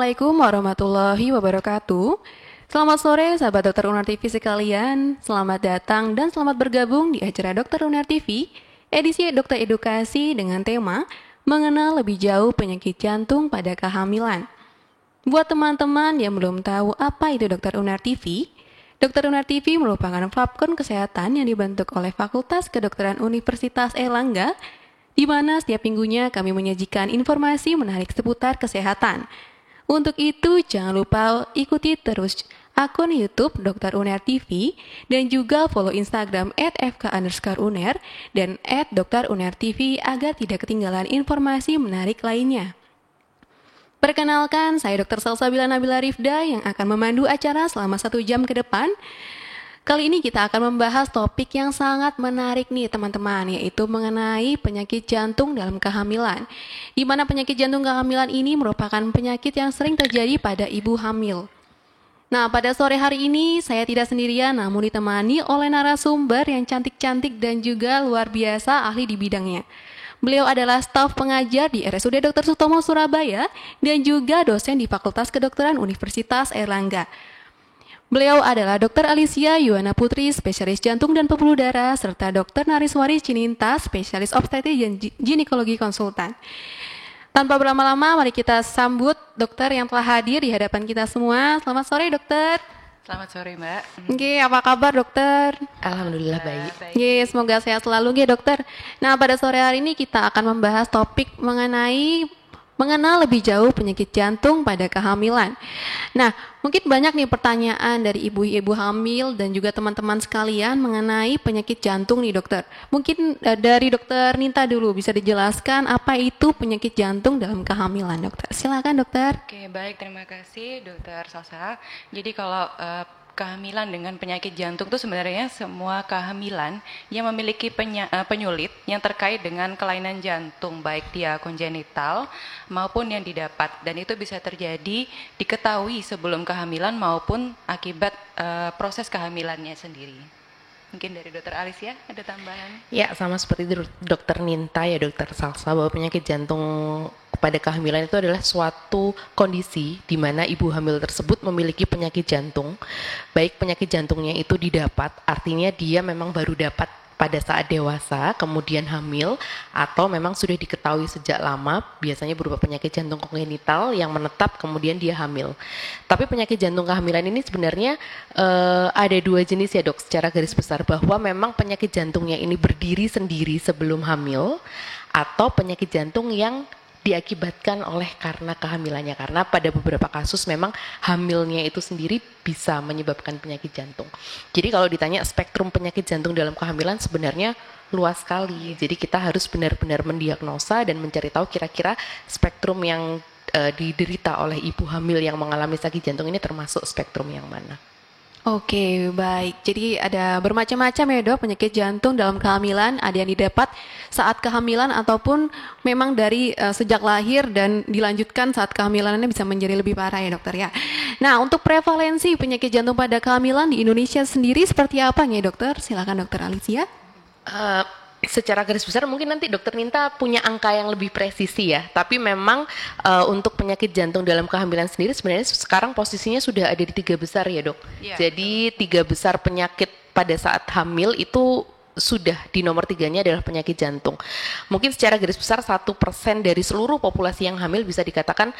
Assalamualaikum warahmatullahi wabarakatuh. Selamat sore sahabat Dokter Unar TV sekalian. Selamat datang dan selamat bergabung di acara Dokter Unar TV, edisi Dokter Edukasi dengan tema Mengenal Lebih Jauh Penyakit Jantung pada Kehamilan. Buat teman-teman yang belum tahu apa itu Dokter Unar TV, Dokter Unar TV merupakan platform kesehatan yang dibentuk oleh Fakultas Kedokteran Universitas Airlangga, di mana setiap minggunya kami menyajikan informasi menarik seputar kesehatan. Untuk itu, jangan lupa ikuti terus akun YouTube Dokter Uner TV dan juga follow Instagram @fk_uner dan @dokterunertv agar tidak ketinggalan informasi menarik lainnya. Perkenalkan, saya Dr. Salsabila Nabila Rifda yang akan memandu acara selama 1 jam ke depan. Kali ini kita akan membahas topik yang sangat menarik nih teman-teman, yaitu mengenai penyakit jantung dalam kehamilan. Di mana penyakit jantung kehamilan ini merupakan penyakit yang sering terjadi pada ibu hamil. Nah, pada sore hari ini saya tidak sendirian, namun ditemani oleh narasumber yang cantik-cantik dan juga luar biasa ahli di bidangnya. Beliau adalah staf pengajar di RSUD Dr. Sutomo Surabaya dan juga dosen di Fakultas Kedokteran Universitas Airlangga. Beliau adalah Dr. Alicia Yuwana Putri, spesialis jantung dan pembuluh darah, serta Dr. Nariswari Cininta, spesialis obstetrik dan ginekologi konsultan. Tanpa berlama-lama, mari kita sambut dokter yang telah hadir di hadapan kita semua. Selamat sore, dokter. Selamat sore, Mbak. Oke, apa kabar, dokter? Alhamdulillah baik. Oke, semoga sehat selalu, dokter. Nah, pada sore hari ini kita akan membahas topik mengenai mengenal lebih jauh penyakit jantung pada kehamilan. Nah, mungkin banyak nih pertanyaan dari ibu-ibu hamil dan juga teman-teman sekalian mengenai penyakit jantung nih, dokter. Mungkin dari dokter Ninta dulu bisa dijelaskan apa itu penyakit jantung dalam kehamilan, dokter. Silakan, dokter. Oke, baik, terima kasih Dokter Salsa. Jadi kalau kehamilan dengan penyakit jantung itu sebenarnya semua kehamilan yang memiliki penyulit yang terkait dengan kelainan jantung, baik dia kongenital maupun yang didapat, dan itu bisa terjadi diketahui sebelum kehamilan maupun akibat proses kehamilannya sendiri. Mungkin dari Dokter Alicia ada tambahan? Ya, sama seperti Dokter Ninta ya, Dokter Salsa, bahwa penyakit jantung pada kehamilan itu adalah suatu kondisi di mana ibu hamil tersebut memiliki penyakit jantung. Baik penyakit jantungnya itu didapat, artinya dia memang baru dapat pada saat dewasa, kemudian hamil, atau memang sudah diketahui sejak lama, biasanya berupa penyakit jantung kongenital yang menetap kemudian dia hamil. Tapi penyakit jantung kehamilan ini sebenarnya ada 2 jenis ya, dok, secara garis besar, bahwa memang penyakit jantungnya ini berdiri sendiri sebelum hamil, atau penyakit jantung yang diakibatkan oleh karena kehamilannya, karena pada beberapa kasus memang hamilnya itu sendiri bisa menyebabkan penyakit jantung. Jadi kalau ditanya spektrum penyakit jantung dalam kehamilan sebenarnya luas sekali. Jadi kita harus benar-benar mendiagnosa dan mencari tahu kira-kira spektrum yang diderita oleh ibu hamil yang mengalami sakit jantung ini termasuk spektrum yang mana. Oke, baik. Jadi ada bermacam-macam ya, dok, penyakit jantung dalam kehamilan. Ada yang didapat saat kehamilan ataupun memang dari sejak lahir dan dilanjutkan saat kehamilannya bisa menjadi lebih parah ya, dokter ya. Nah, untuk prevalensi penyakit jantung pada kehamilan di Indonesia sendiri seperti apa ya, dokter? Silakan, Dokter Alicia. Secara garis besar mungkin nanti Dokter Ninta punya angka yang lebih presisi ya, tapi memang untuk penyakit jantung dalam kehamilan sendiri sebenarnya sekarang posisinya sudah ada di 3 besar ya, dok. Ya, jadi 3 besar penyakit pada saat hamil itu sudah di nomor 3-nya adalah penyakit jantung. Mungkin secara garis besar 1% dari seluruh populasi yang hamil bisa dikatakan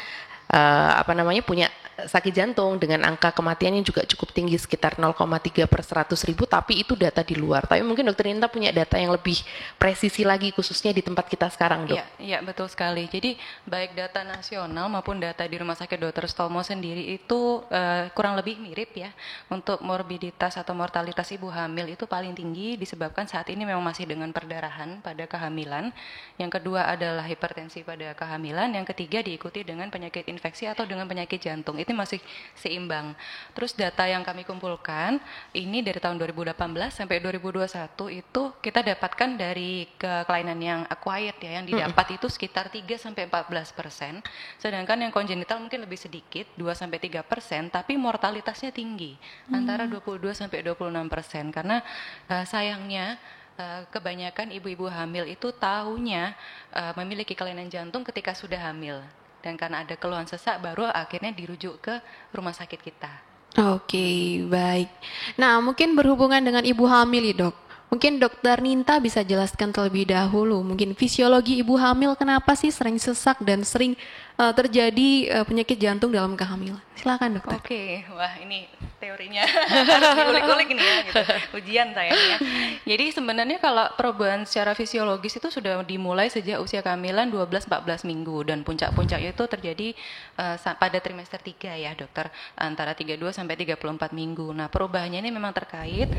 punya sakit jantung dengan angka kematiannya juga cukup tinggi, sekitar 0,3 per 100.000, tapi itu data di luar. Tapi mungkin Dokter Ninta punya data yang lebih presisi lagi khususnya di tempat kita sekarang, dok. Iya, betul sekali. Jadi baik data nasional maupun data di Rumah Sakit Dr. Sutomo sendiri itu kurang lebih mirip ya. Untuk morbiditas atau mortalitas ibu hamil itu paling tinggi disebabkan saat ini memang masih dengan perdarahan pada kehamilan. Yang kedua adalah hipertensi pada kehamilan. Yang ketiga diikuti dengan penyakit infeksi atau dengan penyakit jantung. Itu masih seimbang. Terus data yang kami kumpulkan ini dari tahun 2018 sampai 2021 itu kita dapatkan dari kelainan yang acquired ya, yang didapat itu sekitar 3-14%, sedangkan yang kongenital mungkin lebih sedikit 2-3%, tapi mortalitasnya tinggi antara 22-26%, karena sayangnya kebanyakan ibu-ibu hamil itu tahunya memiliki kelainan jantung ketika sudah hamil. dan karena ada keluhan sesak baru akhirnya dirujuk ke rumah sakit kita. Oke, baik. Nah, mungkin berhubungan dengan ibu hamil nih, Dok. Mungkin Dokter Ninta bisa jelaskan terlebih dahulu, mungkin fisiologi ibu hamil kenapa sih sering sesak dan sering terjadi penyakit jantung dalam kehamilan. Silakan, Dokter. Oke, wah ini teorinya harus diulik-ulik ini ya, gitu. Ujian sayangnya. Jadi sebenarnya kalau perubahan secara fisiologis itu sudah dimulai sejak usia kehamilan 12-14 minggu dan puncak-puncaknya itu terjadi pada trimester 3 ya, Dokter, antara 32 sampai 34 minggu. Nah, perubahannya ini memang terkait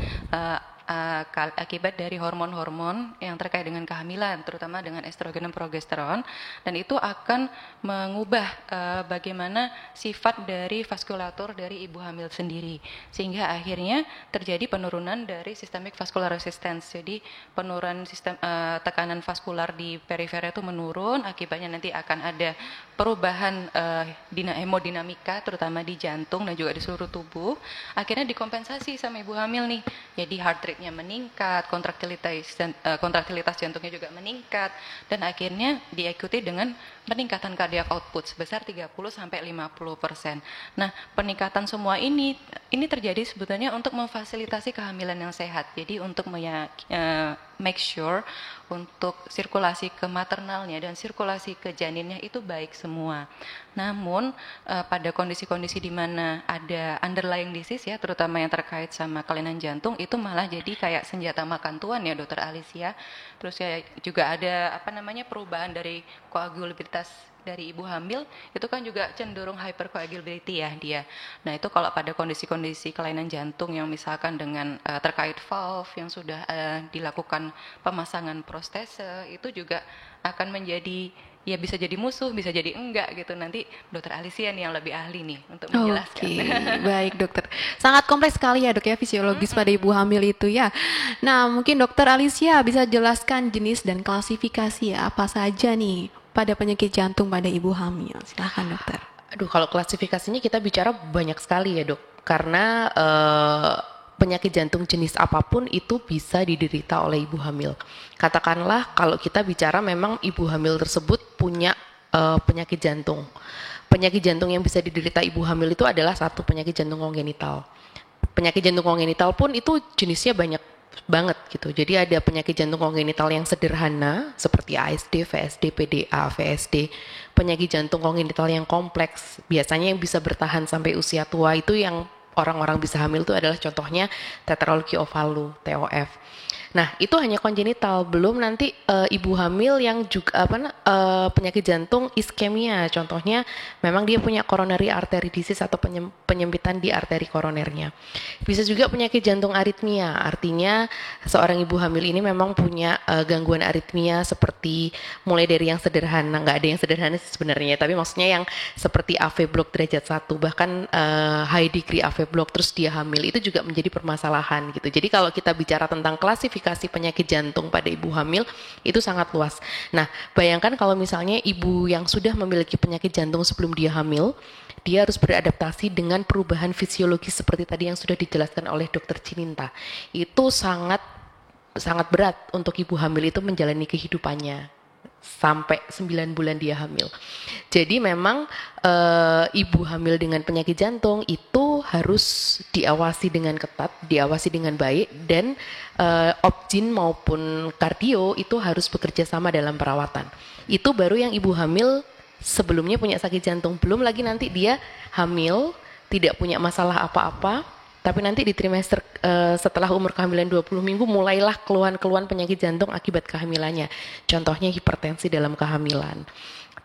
akibat dari hormon-hormon yang terkait dengan kehamilan, terutama dengan estrogen dan progesteron, dan itu akan mengubah bagaimana sifat dari vaskulatur dari ibu hamil sendiri, sehingga akhirnya terjadi penurunan dari systemic vascular resistance. Jadi penurunan sistem tekanan vaskular di perifer itu menurun, akibatnya nanti akan ada perubahan hemodinamika terutama di jantung dan juga di seluruh tubuh, akhirnya dikompensasi sama ibu hamil nih. Jadi heart rate-nya meningkat, kontraktilitas jantungnya juga meningkat, dan akhirnya diikuti dengan peningkatan cardiac output sebesar 30-50%. Nah, peningkatan semua ini terjadi sebetulnya untuk memfasilitasi kehamilan yang sehat. Jadi untuk make sure untuk sirkulasi ke maternalnya dan sirkulasi ke janinnya itu baik semua. Namun pada kondisi-kondisi di mana ada underlying disease ya, terutama yang terkait sama kelainan jantung, itu malah jadi kayak senjata makan tuan ya, Dokter Alicia. Terus ya juga ada perubahan dari koagulabilitas dari ibu hamil, itu kan juga cenderung hypercoagulability ya dia. Nah, itu kalau pada kondisi-kondisi kelainan jantung yang misalkan dengan terkait valve yang sudah dilakukan pemasangan prostese, itu juga akan menjadi, ya bisa jadi musuh, bisa jadi enggak gitu. Nanti Dokter Alicia nih yang lebih ahli nih untuk menjelaskan. Oke, baik Dokter. Sangat kompleks sekali ya, Dok, ya, fisiologis pada ibu hamil itu ya. Nah, mungkin Dokter Alicia bisa jelaskan jenis dan klasifikasi ya, apa saja nih pada penyakit jantung pada ibu hamil. Silakan, Dokter. Aduh, kalau klasifikasinya kita bicara banyak sekali ya, Dok. Karena penyakit jantung jenis apapun itu bisa diderita oleh ibu hamil. Katakanlah kalau kita bicara memang ibu hamil tersebut punya penyakit jantung. Penyakit jantung yang bisa diderita ibu hamil itu adalah satu penyakit jantung kongenital. Penyakit jantung kongenital pun itu jenisnya banyak banget gitu. Jadi ada penyakit jantung kongenital yang sederhana seperti ASD, VSD, PDA, VSD. Penyakit jantung kongenital yang kompleks, biasanya yang bisa bertahan sampai usia tua, itu yang orang-orang bisa hamil itu adalah contohnya tetralogy of Fallot, TOF. Nah, itu hanya kongenital, belum nanti ibu hamil yang juga penyakit jantung iskemia, contohnya memang dia punya coronary artery disease atau penyempitan di arteri koronernya. Bisa juga penyakit jantung aritmia, artinya seorang ibu hamil ini memang punya gangguan aritmia seperti mulai dari yang sederhana, nggak ada yang sederhana sebenarnya, tapi maksudnya yang seperti AV block derajat 1, bahkan high degree AV block terus dia hamil, itu juga menjadi permasalahan gitu. Jadi kalau kita bicara tentang klasifikasi penyakit jantung pada ibu hamil itu sangat luas. Nah, bayangkan kalau misalnya ibu yang sudah memiliki penyakit jantung sebelum dia hamil, dia harus beradaptasi dengan perubahan fisiologis seperti tadi yang sudah dijelaskan oleh Dokter Cininta. Itu sangat berat untuk ibu hamil itu menjalani kehidupannya sampai 9 bulan dia hamil. Jadi memang ibu hamil dengan penyakit jantung itu harus diawasi dengan ketat, diawasi dengan baik, dan obgyn maupun kardio itu harus bekerja sama dalam perawatan. Itu baru yang ibu hamil sebelumnya punya sakit jantung, belum lagi nanti dia hamil tidak punya masalah apa-apa, tapi nanti di trimester setelah umur kehamilan 20 minggu mulailah keluhan-keluhan penyakit jantung akibat kehamilannya. Contohnya hipertensi dalam kehamilan.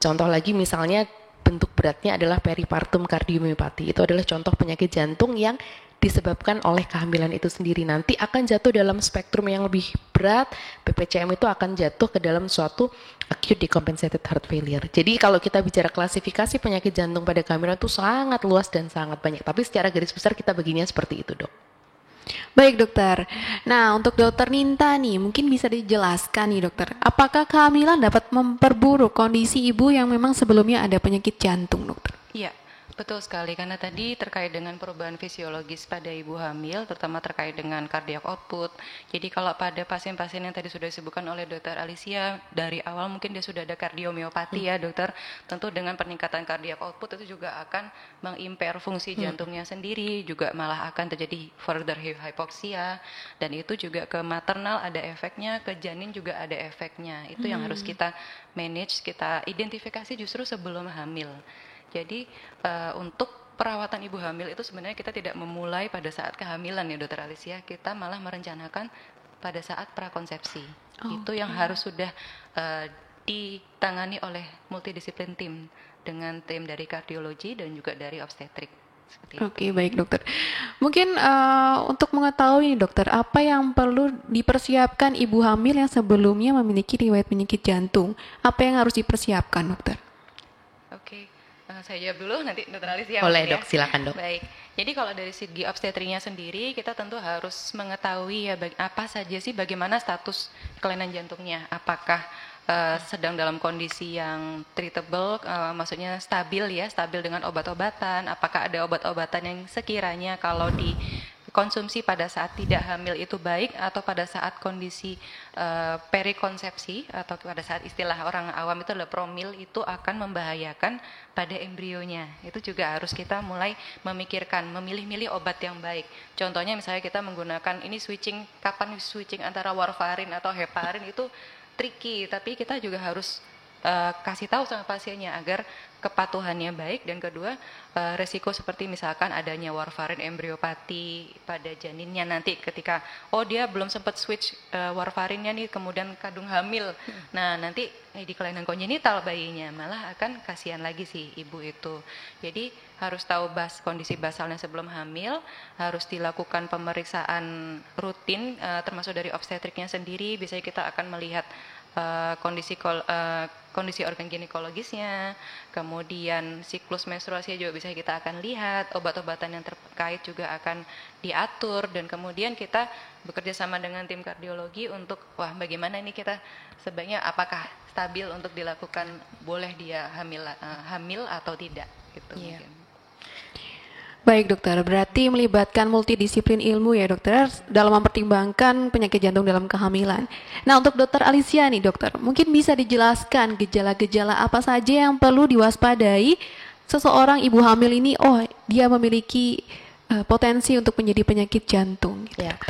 Contoh lagi misalnya bentuk beratnya adalah peripartum kardiomyopati. Itu adalah contoh penyakit jantung yang disebabkan oleh kehamilan itu sendiri. Nanti akan jatuh dalam spektrum yang lebih berat, PPCM itu akan jatuh ke dalam suatu acute decompensated heart failure. Jadi kalau kita bicara klasifikasi penyakit jantung pada kehamilan itu sangat luas dan sangat banyak. Tapi secara garis besar kita baginya seperti itu, Dok. Baik, Dokter. Nah, untuk Dokter Ninta nih, mungkin bisa dijelaskan nih, Dokter, apakah kehamilan dapat memperburuk kondisi ibu yang memang sebelumnya ada penyakit jantung, Dokter? Iya, Betul sekali, karena tadi terkait dengan perubahan fisiologis pada ibu hamil, terutama terkait dengan cardiac output. Jadi kalau pada pasien-pasien yang tadi sudah disebutkan oleh Dokter Alicia, dari awal mungkin dia sudah ada kardiomiopati ya dokter, tentu dengan peningkatan cardiac output itu juga akan mengimpair fungsi jantungnya sendiri, juga malah akan terjadi further hypoxia, dan itu juga ke maternal ada efeknya, ke janin juga ada efeknya. Itu yang harus kita manage, kita identifikasi justru sebelum hamil. Jadi untuk perawatan ibu hamil itu sebenarnya kita tidak memulai pada saat kehamilan ya Dokter Alicia, kita malah merencanakan pada saat prakonsepsi. Itu yang harus sudah ditangani oleh multidisiplin tim dengan tim dari kardiologi dan juga dari obstetrik. Oke, baik dokter. Mungkin untuk mengetahui dokter, apa yang perlu dipersiapkan ibu hamil yang sebelumnya memiliki riwayat penyakit jantung? Apa yang harus dipersiapkan dokter? Oke. Saya jawab dulu, nanti Dokter Alicia. Boleh dok, silakan dok. Baik, jadi kalau dari segi obstetrinya sendiri, kita tentu harus mengetahui ya apa saja sih bagaimana status kelainan jantungnya. Apakah sedang dalam kondisi yang treatable, maksudnya stabil ya, stabil dengan obat-obatan. Apakah ada obat-obatan yang sekiranya kalau dikonsumsi pada saat tidak hamil itu baik, atau pada saat kondisi perikonsepsi, atau pada saat istilah orang awam itu adalah promil, itu akan membahayakan pada embrionya. Itu juga harus kita mulai memikirkan, memilih-milih obat yang baik. Contohnya misalnya kita menggunakan ini kapan switching antara warfarin atau heparin itu tricky, tapi kita juga harus kasih tahu sama pasiennya agar kepatuhannya baik, dan kedua resiko seperti misalkan adanya warfarin embryopati pada janinnya nanti ketika dia belum sempat switch warfarinnya nih, kemudian kadung hamil, nah nanti di kelainan kongenital bayinya, malah akan kasihan lagi sih ibu itu. Jadi harus tahu kondisi basalnya sebelum hamil, harus dilakukan pemeriksaan rutin termasuk dari obstetriknya sendiri. Biasanya kita akan melihat kondisi organ ginekologisnya, kemudian siklus menstruasinya juga bisa kita akan lihat, obat-obatan yang terkait juga akan diatur, dan kemudian kita bekerja sama dengan tim kardiologi untuk bagaimana ini kita sebaiknya apakah stabil untuk dilakukan, boleh dia hamil atau tidak gitu. Mungkin. Baik dokter, berarti melibatkan multidisiplin ilmu ya dokter dalam mempertimbangkan penyakit jantung dalam kehamilan. Nah untuk dokter Alicia nih dokter, mungkin bisa dijelaskan gejala-gejala apa saja yang perlu diwaspadai seseorang ibu hamil ini, dia memiliki potensi untuk menjadi penyakit jantung. Gitu. Ya.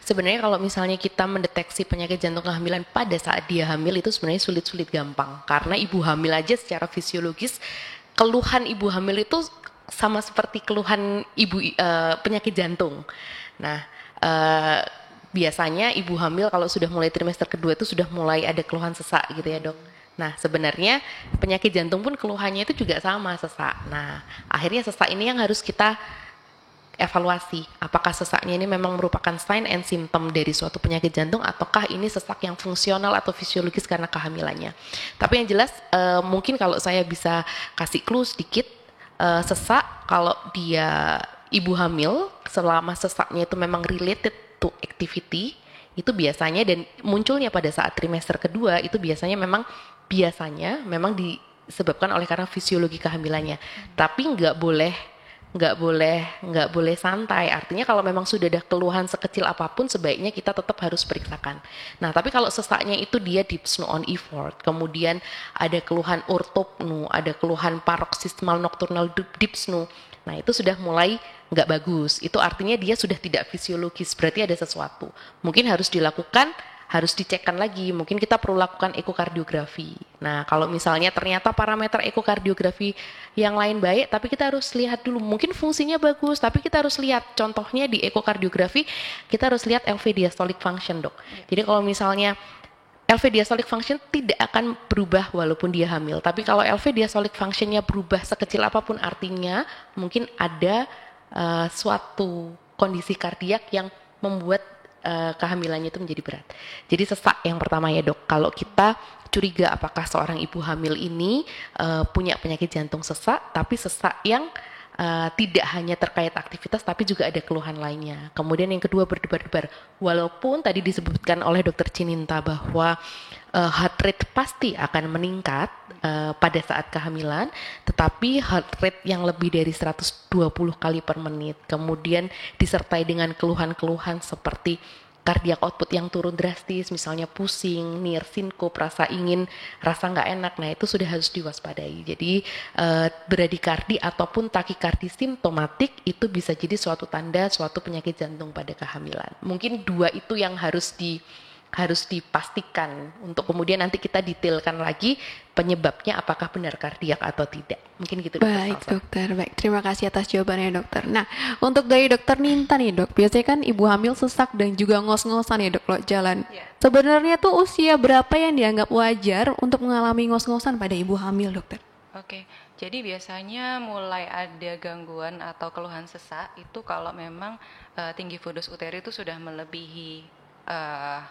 Sebenarnya kalau misalnya kita mendeteksi penyakit jantung kehamilan pada saat dia hamil itu sebenarnya sulit-sulit gampang. Karena ibu hamil aja secara fisiologis, keluhan ibu hamil itu sama seperti keluhan penyakit jantung. Nah, biasanya ibu hamil kalau sudah mulai trimester kedua itu sudah mulai ada keluhan sesak gitu ya dok. Nah, sebenarnya penyakit jantung pun keluhannya itu juga sama, sesak. Nah, akhirnya sesak ini yang harus kita evaluasi. Apakah sesaknya ini memang merupakan sign and symptom dari suatu penyakit jantung, ataukah ini sesak yang fungsional atau fisiologis karena kehamilannya. Tapi yang jelas mungkin kalau saya bisa kasih clue sedikit, sesak kalau dia ibu hamil, selama sesaknya itu memang related to activity, itu biasanya, dan munculnya pada saat trimester kedua, itu biasanya memang disebabkan oleh karena fisiologi kehamilannya. Tapi nggak boleh santai. Artinya kalau memang sudah ada keluhan sekecil apapun, sebaiknya kita tetap harus periksakan. Nah, tapi kalau sesaknya itu dia dyspnea on effort, kemudian ada keluhan ortopnu, ada keluhan paroxysmal nocturnal dyspnea, nah itu sudah mulai nggak bagus. Itu artinya dia sudah tidak fisiologis, berarti ada sesuatu. Mungkin harus dicekkan lagi, mungkin kita perlu lakukan ekokardiografi. Nah, kalau misalnya ternyata parameter ekokardiografi yang lain baik, tapi kita harus lihat dulu, mungkin fungsinya bagus, tapi kita harus lihat, contohnya di ekokardiografi, kita harus lihat LV diastolic function dok. Jadi kalau misalnya LV diastolic function tidak akan berubah walaupun dia hamil, tapi kalau LV diastolic functionnya berubah sekecil apapun, artinya mungkin ada suatu kondisi kardiak yang membuat kehamilannya itu menjadi berat. Jadi sesak yang pertama ya dok, kalau kita curiga apakah seorang ibu hamil ini punya penyakit jantung sesak, tapi sesak yang tidak hanya terkait aktivitas tapi juga ada keluhan lainnya. Kemudian yang kedua berdebar-debar, walaupun tadi disebutkan oleh dokter Cininta bahwa heart rate pasti akan meningkat pada saat kehamilan, tetapi heart rate yang lebih dari 120 kali per menit, kemudian disertai dengan keluhan-keluhan seperti cardiac output yang turun drastis, misalnya pusing, near syncope, rasa nggak enak, nah itu sudah harus diwaspadai. Jadi bradikardi ataupun takikardi simptomatik itu bisa jadi suatu tanda suatu penyakit jantung pada kehamilan. Mungkin dua itu yang harus dipastikan untuk kemudian nanti kita detailkan lagi penyebabnya apakah benar kardiak atau tidak. Mungkin gitu dokter. Baik dokter, baik. Terima kasih atas jawabannya dokter. Nah, untuk dari dokter Ninta nih dok, biasanya kan ibu hamil sesak dan juga ngos-ngosan ya dok lo jalan. Yeah. Sebenarnya tuh usia berapa yang dianggap wajar untuk mengalami ngos-ngosan pada ibu hamil dokter? Oke, jadi biasanya mulai ada gangguan atau keluhan sesak itu kalau memang tinggi fundus uteri itu sudah melebihi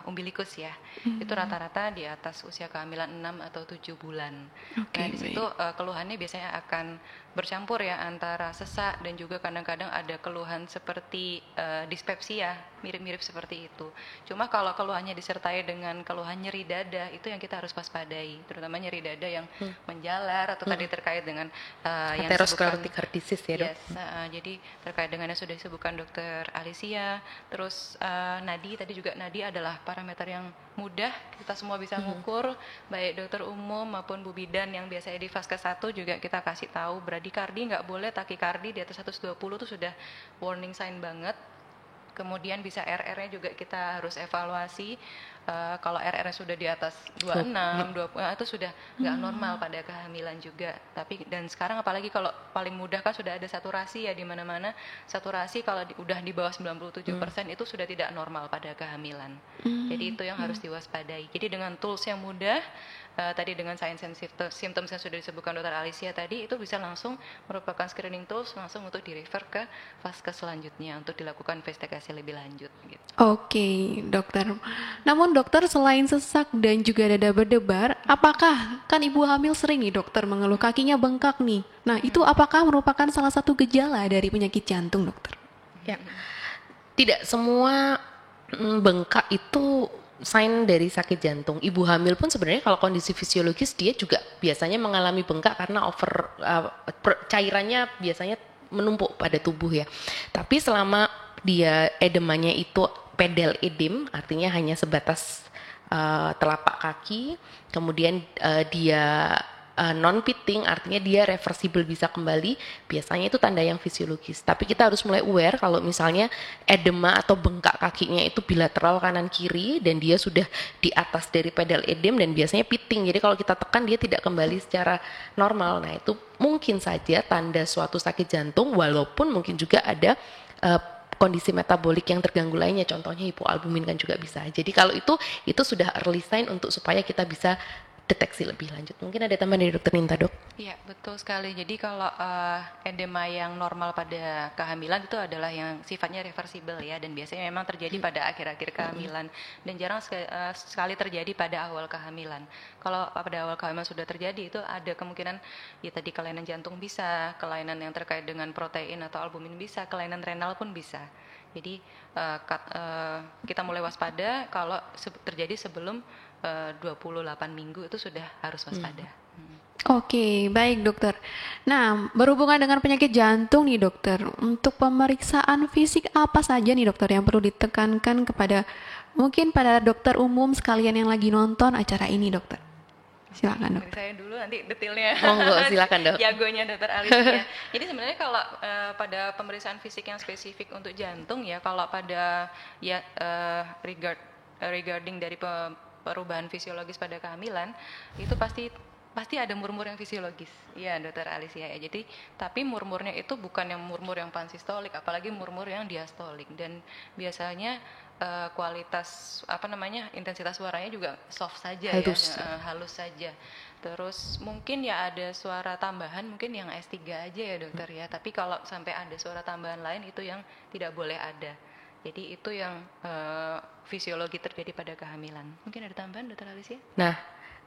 umbilikus ya. Itu rata-rata di atas usia kehamilan 6 atau 7 bulan. Oke, Nah, di situ keluhannya biasanya akan bercampur ya antara sesak dan juga kadang-kadang ada keluhan seperti dispepsia, mirip-mirip seperti itu. Cuma kalau keluhannya disertai dengan keluhan nyeri dada, itu yang kita harus waspadai, terutama nyeri dada yang menjalar atau tadi terkait dengan yang Atherosclerotic heart disease ya dok. Yes, jadi terkait dengan yang sudah disebutkan dokter Alicia, terus nadi tadi juga nadi adalah parameter yang mudah kita semua bisa ngukur, baik dokter umum maupun Bu Bidan yang biasanya di Vaskes 1 juga kita kasih tahu bradikardi nggak boleh, takikardi di atas 120 itu sudah warning sign banget. Kemudian bisa RR-nya juga kita harus evaluasi. Kalau RR-nya sudah di atas 26, 20, itu sudah nggak normal pada kehamilan juga. Tapi dan sekarang apalagi kalau paling mudah kan sudah ada saturasi ya di mana-mana. Saturasi kalau udah di bawah 97% itu sudah tidak normal pada kehamilan. Jadi itu yang harus diwaspadai. Jadi dengan tools yang mudah, tadi dengan signs and symptoms yang sudah disebutkan dokter Alicia tadi, itu bisa langsung merupakan screening tools langsung untuk di-refer ke vaskes selanjutnya untuk dilakukan investigasi lebih lanjut gitu. Oke, dokter. Namun dokter, selain sesak dan juga dada berdebar, apakah kan ibu hamil sering nih dokter mengeluh kakinya bengkak nih. Nah, itu apakah merupakan salah satu gejala dari penyakit jantung, dokter? Ya. Tidak semua bengkak itu sign dari sakit jantung. Ibu hamil pun sebenarnya kalau kondisi fisiologis dia juga biasanya mengalami bengkak karena cairannya biasanya menumpuk pada tubuh ya. Tapi selama dia edemanya itu pedal edem, artinya hanya sebatas telapak kaki, kemudian dia non-pitting, artinya dia reversible bisa kembali, biasanya itu tanda yang fisiologis. Tapi kita harus mulai aware kalau misalnya edema atau bengkak kakinya itu bilateral kanan kiri dan dia sudah di atas dari pedal edem dan biasanya pitting. Jadi kalau kita tekan dia tidak kembali secara normal. Nah, itu mungkin saja tanda suatu sakit jantung, walaupun mungkin juga ada kondisi metabolik yang terganggu lainnya, contohnya hipoalbumin kan juga bisa. Jadi kalau itu sudah early sign untuk supaya kita bisa deteksi lebih lanjut. Mungkin ada tambahan dari dokter Ninta, dok? Iya, betul sekali. Jadi kalau edema yang normal pada kehamilan itu adalah yang sifatnya reversible ya, dan biasanya memang terjadi pada akhir-akhir kehamilan dan jarang sekali terjadi pada awal kehamilan. Kalau pada awal kehamilan sudah terjadi itu ada kemungkinan ya tadi kelainan jantung bisa, kelainan yang terkait dengan protein atau albumin bisa, kelainan renal pun bisa. Jadi kita mulai waspada kalau terjadi sebelum 28 minggu itu sudah harus waspada. Oke, baik dokter. Nah, berhubungan dengan penyakit jantung nih dokter, untuk pemeriksaan fisik apa saja nih dokter yang perlu ditekankan kepada mungkin pada dokter umum sekalian yang lagi nonton acara ini dokter? Silakan dokter. Saya dulu nanti detailnya. Monggo, silakan dok. Jagonya dokter Alicia. Jadi sebenarnya kalau pada pemeriksaan fisik yang spesifik untuk jantung ya, kalau pada ya regarding dari perubahan fisiologis pada kehamilan itu pasti ada murmur yang fisiologis, ya dokter Alicia ya. Jadi tapi murmurnya itu bukan yang murmur yang pansistolik, apalagi murmur yang diastolik, dan biasanya kualitas intensitas suaranya juga soft saja, halus. Halus saja. Terus mungkin ya ada suara tambahan mungkin yang S3 aja ya dokter ya. Tapi kalau sampai ada suara tambahan lain itu yang tidak boleh ada. Jadi itu yang fisiologi terjadi pada kehamilan. Mungkin ada tambahan dokter Alicia? Nah,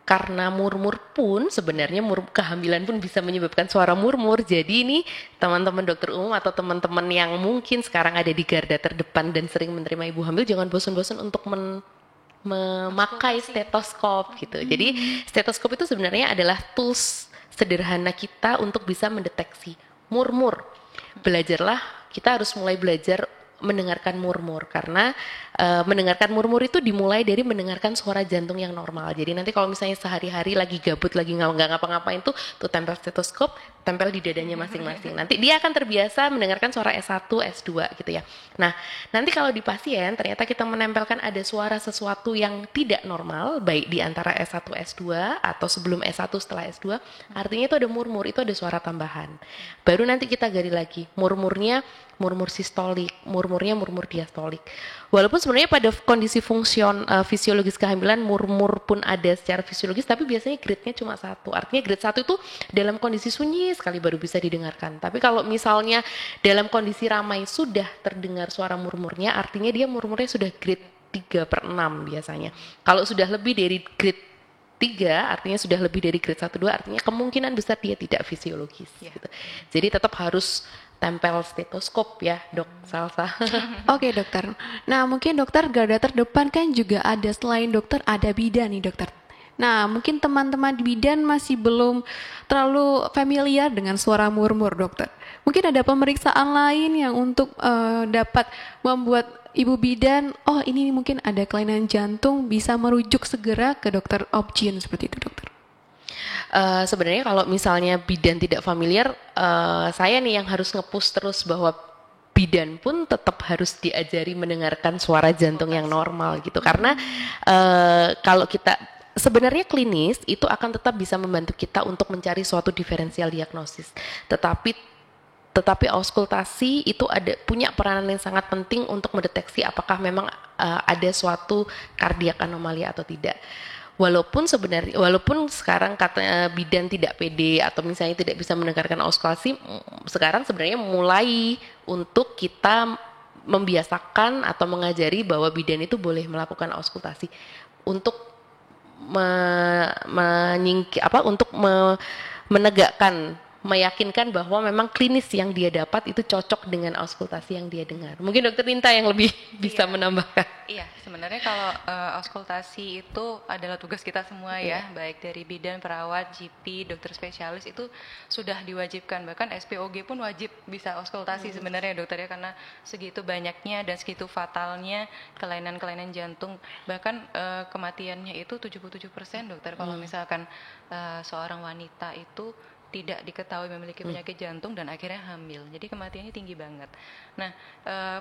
karena murmur pun sebenarnya kehamilan pun bisa menyebabkan suara murmur. Jadi ini teman-teman dokter umum atau teman-teman yang mungkin sekarang ada di garda terdepan dan sering menerima ibu hamil, jangan bosan-bosan untuk memakai stetoskop gitu. Jadi stetoskop itu sebenarnya adalah tools sederhana kita untuk bisa mendeteksi murmur. Belajarlah, kita harus mulai belajar mendengarkan murmur karena mendengarkan murmur itu dimulai dari mendengarkan suara jantung yang normal. Jadi nanti kalau misalnya sehari-hari lagi gabut, lagi nggak ngapa-ngapain tuh tempel stetoskop, tempel di dadanya masing-masing. Nanti dia akan terbiasa mendengarkan suara S1, S2 gitu ya. Nah, nanti kalau di pasien ternyata kita menempelkan ada suara sesuatu yang tidak normal, baik di antara S1, S2 atau sebelum S1 setelah S2, artinya itu ada murmur, itu ada suara tambahan. Baru nanti kita gali lagi, murmurnya murmur sistolik, murmurnya murmur diastolik. Walaupun sebenarnya pada kondisi fisiologis kehamilan murmur pun ada secara fisiologis, tapi biasanya grade-nya cuma 1. Artinya grade 1 itu dalam kondisi sunyi sekali baru bisa didengarkan. Tapi kalau misalnya dalam kondisi ramai sudah terdengar suara murmurnya, artinya dia murmurnya sudah grade 3/6 biasanya. Kalau sudah lebih dari grade 3, artinya sudah lebih dari grade 1, 2, artinya kemungkinan besar dia tidak fisiologis. Gitu. Jadi tetap harus tempel stetoskop ya, Dok Salsa. Oke dokter. Nah mungkin dokter garda terdepan kan juga ada, selain dokter ada bidan nih dokter. Nah mungkin teman-teman di bidan masih belum terlalu familiar dengan suara murmur dokter. Mungkin ada pemeriksaan lain yang untuk dapat membuat ibu bidan, oh ini mungkin ada kelainan jantung, bisa merujuk segera ke dokter obgyn seperti itu dokter. Sebenarnya kalau misalnya bidan tidak familiar, saya nih yang harus nge-push terus bahwa bidan pun tetap harus diajari mendengarkan suara jantung yang normal gitu. Karena kalau kita sebenarnya klinis itu akan tetap bisa membantu kita untuk mencari suatu diferensial diagnosis. Tetapi auskultasi itu punya peranan yang sangat penting untuk mendeteksi apakah memang ada suatu kardiak anomali atau tidak. Walaupun sekarang katanya bidan tidak pede atau misalnya tidak bisa mendengarkan auskultasi, sekarang sebenarnya mulai untuk kita membiasakan atau mengajari bahwa bidan itu boleh melakukan auskultasi untuk menegakkan, meyakinkan bahwa memang klinis yang dia dapat itu cocok dengan auskultasi yang dia dengar. Mungkin Dokter Ninta yang lebih bisa menambahkan. Iya, sebenarnya kalau auskultasi itu adalah tugas kita semua ya, baik dari bidan, perawat, GP, dokter spesialis itu sudah diwajibkan. Bahkan SPOG pun wajib bisa auskultasi sebenarnya dokter ya, karena segitu banyaknya dan segitu fatalnya kelainan-kelainan jantung. Bahkan kematiannya itu 77% dokter kalau misalkan seorang wanita itu tidak diketahui memiliki penyakit jantung dan akhirnya hamil. Jadi kematiannya tinggi banget. Nah,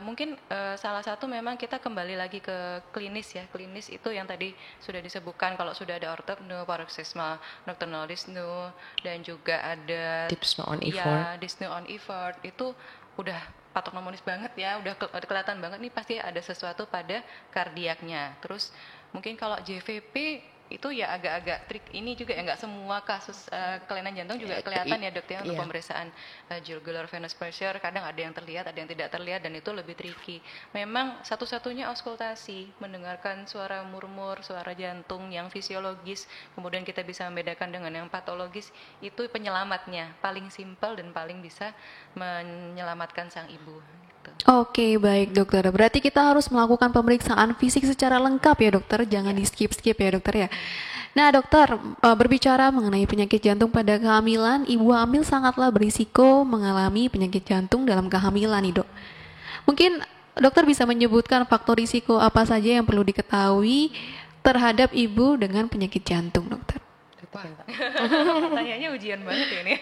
mungkin salah satu memang kita kembali lagi ke klinis ya. Klinis itu yang tadi sudah disebutkan kalau sudah ada ortopneu, paroxysmal nocturnal dyspnea dan juga ada Dyspnea on effort. Ya, dyspnea on effort itu udah patognomonis banget ya, udah kelihatan banget nih pasti ada sesuatu pada kardiaknya. Terus mungkin kalau JVP itu ya agak-agak trik ini juga ya, nggak semua kasus kelainan jantung juga kelihatan ya dok ya untuk pemeriksaan jugular venous pressure, kadang ada yang terlihat ada yang tidak terlihat dan itu lebih tricky. Memang satu-satunya auskultasi mendengarkan suara murmur, suara jantung yang fisiologis, kemudian kita bisa membedakan dengan yang patologis, itu penyelamatnya paling simpel dan paling bisa menyelamatkan sang ibu. Oke, baik dokter. Berarti kita harus melakukan pemeriksaan fisik secara lengkap ya dokter, jangan di skip-skip ya dokter ya. Nah dokter, berbicara mengenai penyakit jantung pada kehamilan, ibu hamil sangatlah berisiko mengalami penyakit jantung dalam kehamilan nih dok. Mungkin dokter bisa menyebutkan faktor risiko apa saja yang perlu diketahui terhadap ibu dengan penyakit jantung dokter. Pertanyaannya ujian banget ya ini.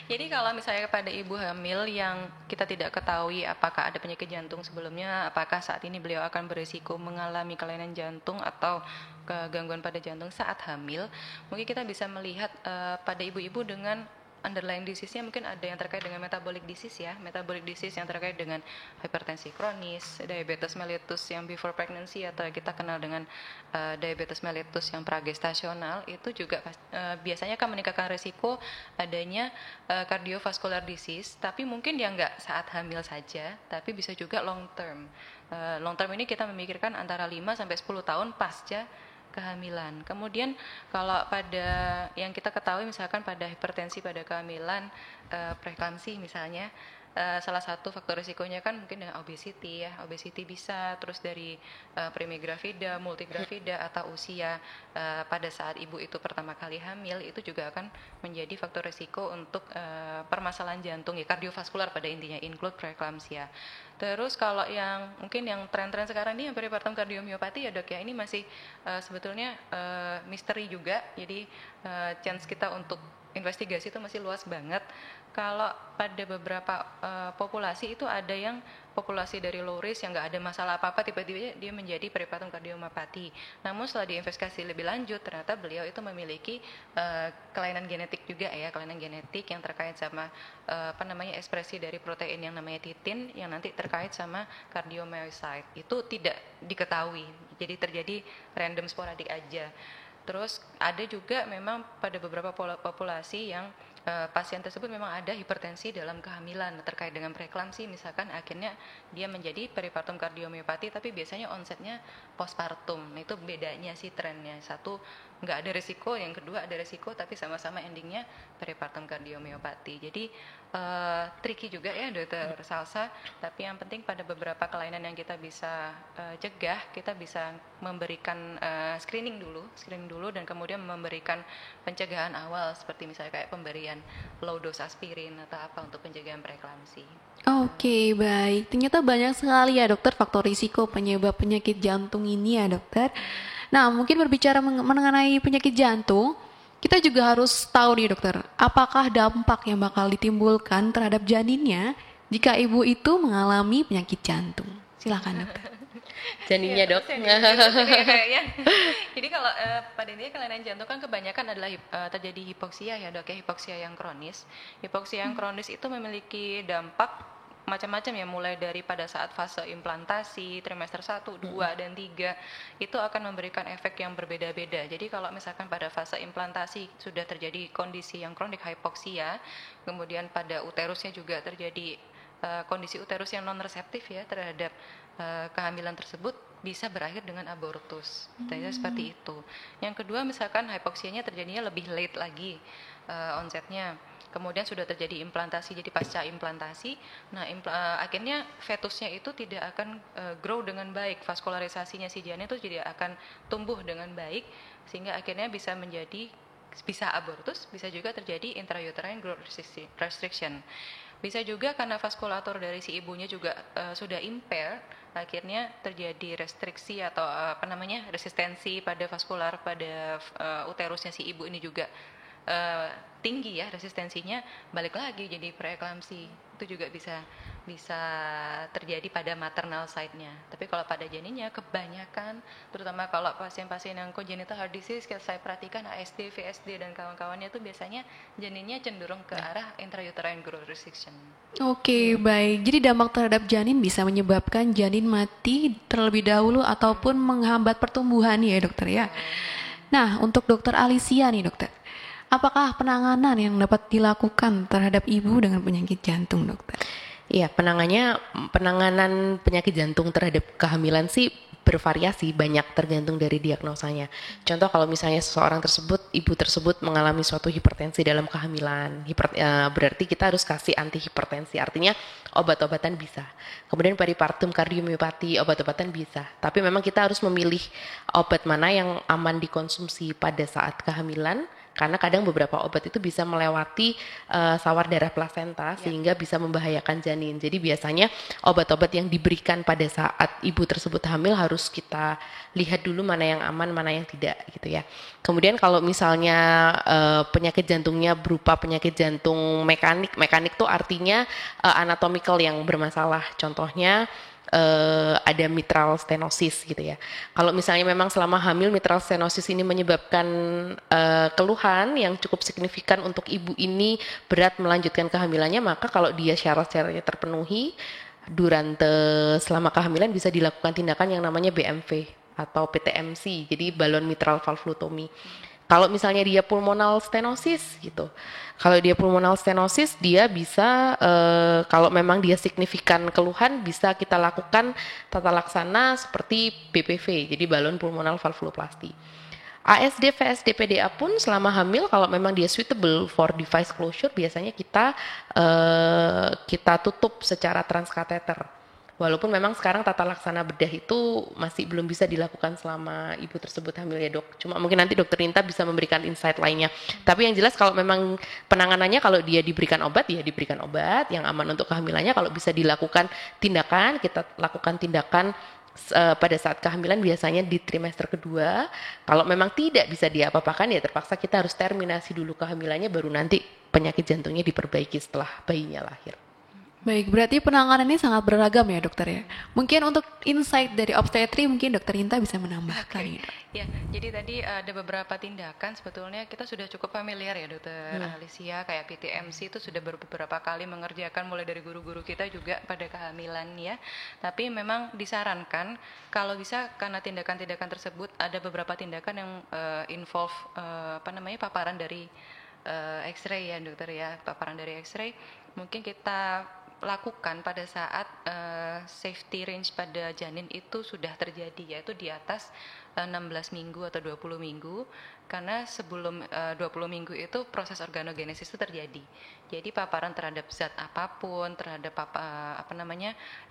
Jadi kalau misalnya pada ibu hamil yang kita tidak ketahui apakah ada penyakit jantung sebelumnya, apakah saat ini beliau akan berisiko mengalami kelainan jantung atau gangguan pada jantung saat hamil, mungkin kita bisa melihat pada ibu-ibu dengan underlying disease-nya mungkin ada yang terkait dengan metabolic disease ya, metabolic disease yang terkait dengan hipertensi kronis, diabetes mellitus yang before pregnancy atau kita kenal dengan diabetes mellitus yang pragestasional, itu juga biasanya akan meningkatkan resiko adanya cardiovascular disease, tapi mungkin dia nggak saat hamil saja, tapi bisa juga long term. Long term ini kita memikirkan antara 5 sampai 10 tahun pasca kehamilan. Kemudian kalau pada yang kita ketahui misalkan pada hipertensi pada kehamilan, preeklamsi misalnya, salah satu faktor risikonya kan mungkin dengan obesity ya, obesity bisa, terus dari primigravida, multigravida atau usia pada saat ibu itu pertama kali hamil itu juga akan menjadi faktor risiko untuk permasalahan jantung ya, kardiovaskular pada intinya, include preeclampsia. Terus kalau yang mungkin yang tren-tren sekarang ini yang peripartum kardiomiopati ya dok ya, ini masih sebetulnya misteri juga, jadi chance kita untuk investigasi itu masih luas banget. Kalau pada beberapa populasi itu ada yang populasi dari low risk yang nggak ada masalah apa-apa, tiba-tiba dia menjadi peripartum kardiomiopati. Namun setelah diinvestigasi lebih lanjut, ternyata beliau itu memiliki kelainan genetik juga ya, kelainan genetik yang terkait sama ekspresi dari protein yang namanya titin yang nanti terkait sama cardiomyocyte. Itu tidak diketahui, jadi terjadi random sporadik aja. Terus ada juga memang pada beberapa populasi yang pasien tersebut memang ada hipertensi dalam kehamilan terkait dengan preeklamsi, misalkan akhirnya dia menjadi peripartum kardiomiopati, tapi biasanya onsetnya postpartum. Nah, itu bedanya sih trennya. Satu nggak ada resiko, yang kedua ada resiko tapi sama-sama endingnya peripartum kardiomiopati. Jadi tricky juga ya dokter Salsa, tapi yang penting pada beberapa kelainan yang kita bisa cegah, kita bisa memberikan screening dulu dan kemudian memberikan pencegahan awal seperti misalnya kayak pemberian low dose aspirin atau apa untuk pencegahan preeklamsi. Oke, baik. Ternyata banyak sekali ya dokter faktor risiko penyebab penyakit jantung ini ya dokter. Nah, mungkin berbicara mengenai penyakit jantung, kita juga harus tahu nih dokter, apakah dampak yang bakal ditimbulkan terhadap janinnya jika ibu itu mengalami penyakit jantung. Silakan dokter. Janinnya dok. Jadi kalau pada intinya kelainan jantung kan kebanyakan adalah terjadi hipoksia ya dok ya, hipoksia yang kronis. Hipoksia yang kronis itu memiliki dampak macam-macam ya, mulai dari pada saat fase implantasi, trimester 1, 2, dan 3, itu akan memberikan efek yang berbeda-beda. Jadi kalau misalkan pada fase implantasi sudah terjadi kondisi yang kronik hypoxia, kemudian pada uterusnya juga terjadi kondisi uterus yang non-reseptif ya terhadap kehamilan tersebut, bisa berakhir dengan abortus. Jadi seperti itu. Yang kedua misalkan hypoxianya terjadinya lebih late lagi onsetnya. Kemudian sudah terjadi implantasi, jadi pasca implantasi, nah akhirnya fetusnya itu tidak akan grow dengan baik, vaskularisasinya si janin itu tidak akan tumbuh dengan baik, sehingga akhirnya bisa abortus, bisa juga terjadi intrauterine growth restriction. Bisa juga karena vaskulatur dari si ibunya juga sudah impaired, akhirnya terjadi restriksi atau resistensi pada vaskular pada uterusnya si ibu ini juga tinggi ya resistensinya, balik lagi jadi preeklamsi. Itu juga bisa terjadi pada maternal side-nya. Tapi kalau pada janinnya kebanyakan, terutama kalau pasien-pasien yang congenital heart disease, saya perhatikan ASD, VSD dan kawan-kawannya itu biasanya janinnya cenderung ke arah intrauterine growth restriction. Oke, baik. Jadi dampak terhadap janin bisa menyebabkan janin mati terlebih dahulu ataupun menghambat pertumbuhan ya dokter ya. Nah, untuk dokter Alicia nih dokter, apakah penanganan yang dapat dilakukan terhadap ibu dengan penyakit jantung dokter? Iya, penanganan penyakit jantung terhadap kehamilan sih bervariasi, banyak tergantung dari diagnosanya. Contoh kalau misalnya ibu tersebut mengalami suatu hipertensi dalam kehamilan, berarti kita harus kasih antihipertensi, artinya obat-obatan bisa. Kemudian peripartum kardiomiopati, obat-obatan bisa. Tapi memang kita harus memilih obat mana yang aman dikonsumsi pada saat kehamilan, karena kadang beberapa obat itu bisa melewati sawar darah plasenta sehingga bisa membahayakan janin. Jadi biasanya obat-obat yang diberikan pada saat ibu tersebut hamil harus kita lihat dulu mana yang aman, mana yang tidak gitu ya. Kemudian kalau misalnya penyakit jantungnya berupa penyakit jantung mekanik tuh artinya anatomical yang bermasalah. Contohnya ada mitral stenosis gitu ya. Kalau misalnya memang selama hamil mitral stenosis ini menyebabkan keluhan yang cukup signifikan untuk ibu ini berat melanjutkan kehamilannya, maka kalau dia syarat-syaratnya terpenuhi selama kehamilan bisa dilakukan tindakan yang namanya BMV atau PTMC, jadi balon mitral valvulotomy. Kalau misalnya dia pulmonal stenosis gitu, kalau dia pulmonal stenosis dia bisa kalau memang dia signifikan keluhan bisa kita lakukan tata laksana seperti BPV, jadi balon pulmonal valvuloplasti. ASD, VSD, PDA pun selama hamil kalau memang dia suitable for device closure biasanya kita tutup secara transkateter. Walaupun memang sekarang tata laksana bedah itu masih belum bisa dilakukan selama ibu tersebut hamil ya dok. Cuma mungkin nanti dokter Ninta bisa memberikan insight lainnya. Tapi yang jelas kalau memang penanganannya kalau dia diberikan obat ya diberikan obat yang aman untuk kehamilannya. Kalau bisa dilakukan tindakan, kita lakukan tindakan pada saat kehamilan biasanya di trimester kedua. Kalau memang tidak bisa diapa-apakan ya terpaksa kita harus terminasi dulu kehamilannya baru nanti penyakit jantungnya diperbaiki setelah bayinya lahir. Baik, berarti penanganannya sangat beragam ya dokter ya. Mungkin untuk insight dari obstetri mungkin dokter Inta bisa menambahkan ya, Dok. Ya, jadi tadi ada beberapa tindakan sebetulnya kita sudah cukup familiar ya dokter Alicia, kayak PTMC itu sudah beberapa kali mengerjakan mulai dari guru-guru kita juga pada kehamilan ya. Tapi memang disarankan kalau bisa karena tindakan-tindakan tersebut ada beberapa tindakan yang involve paparan dari X-ray ya dokter ya, paparan dari X-ray mungkin kita lakukan pada saat safety range pada janin itu sudah terjadi, yaitu di atas 16 minggu atau 20 minggu, karena sebelum 20 minggu itu proses organogenesis itu terjadi. Jadi paparan terhadap zat apapun, terhadap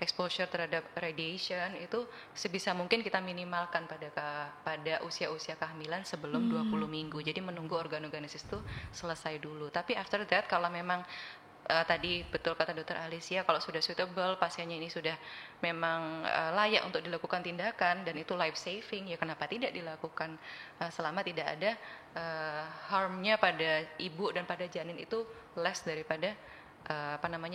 exposure terhadap radiation itu sebisa mungkin kita minimalkan pada usia-usia kehamilan sebelum 20 minggu. Jadi menunggu organogenesis itu selesai dulu. Tapi after that kalau memang tadi betul kata dokter Alicia, kalau sudah suitable, pasiennya ini sudah memang layak untuk dilakukan tindakan dan itu life saving, ya kenapa tidak dilakukan selama tidak ada harmnya pada ibu dan pada janin itu less daripada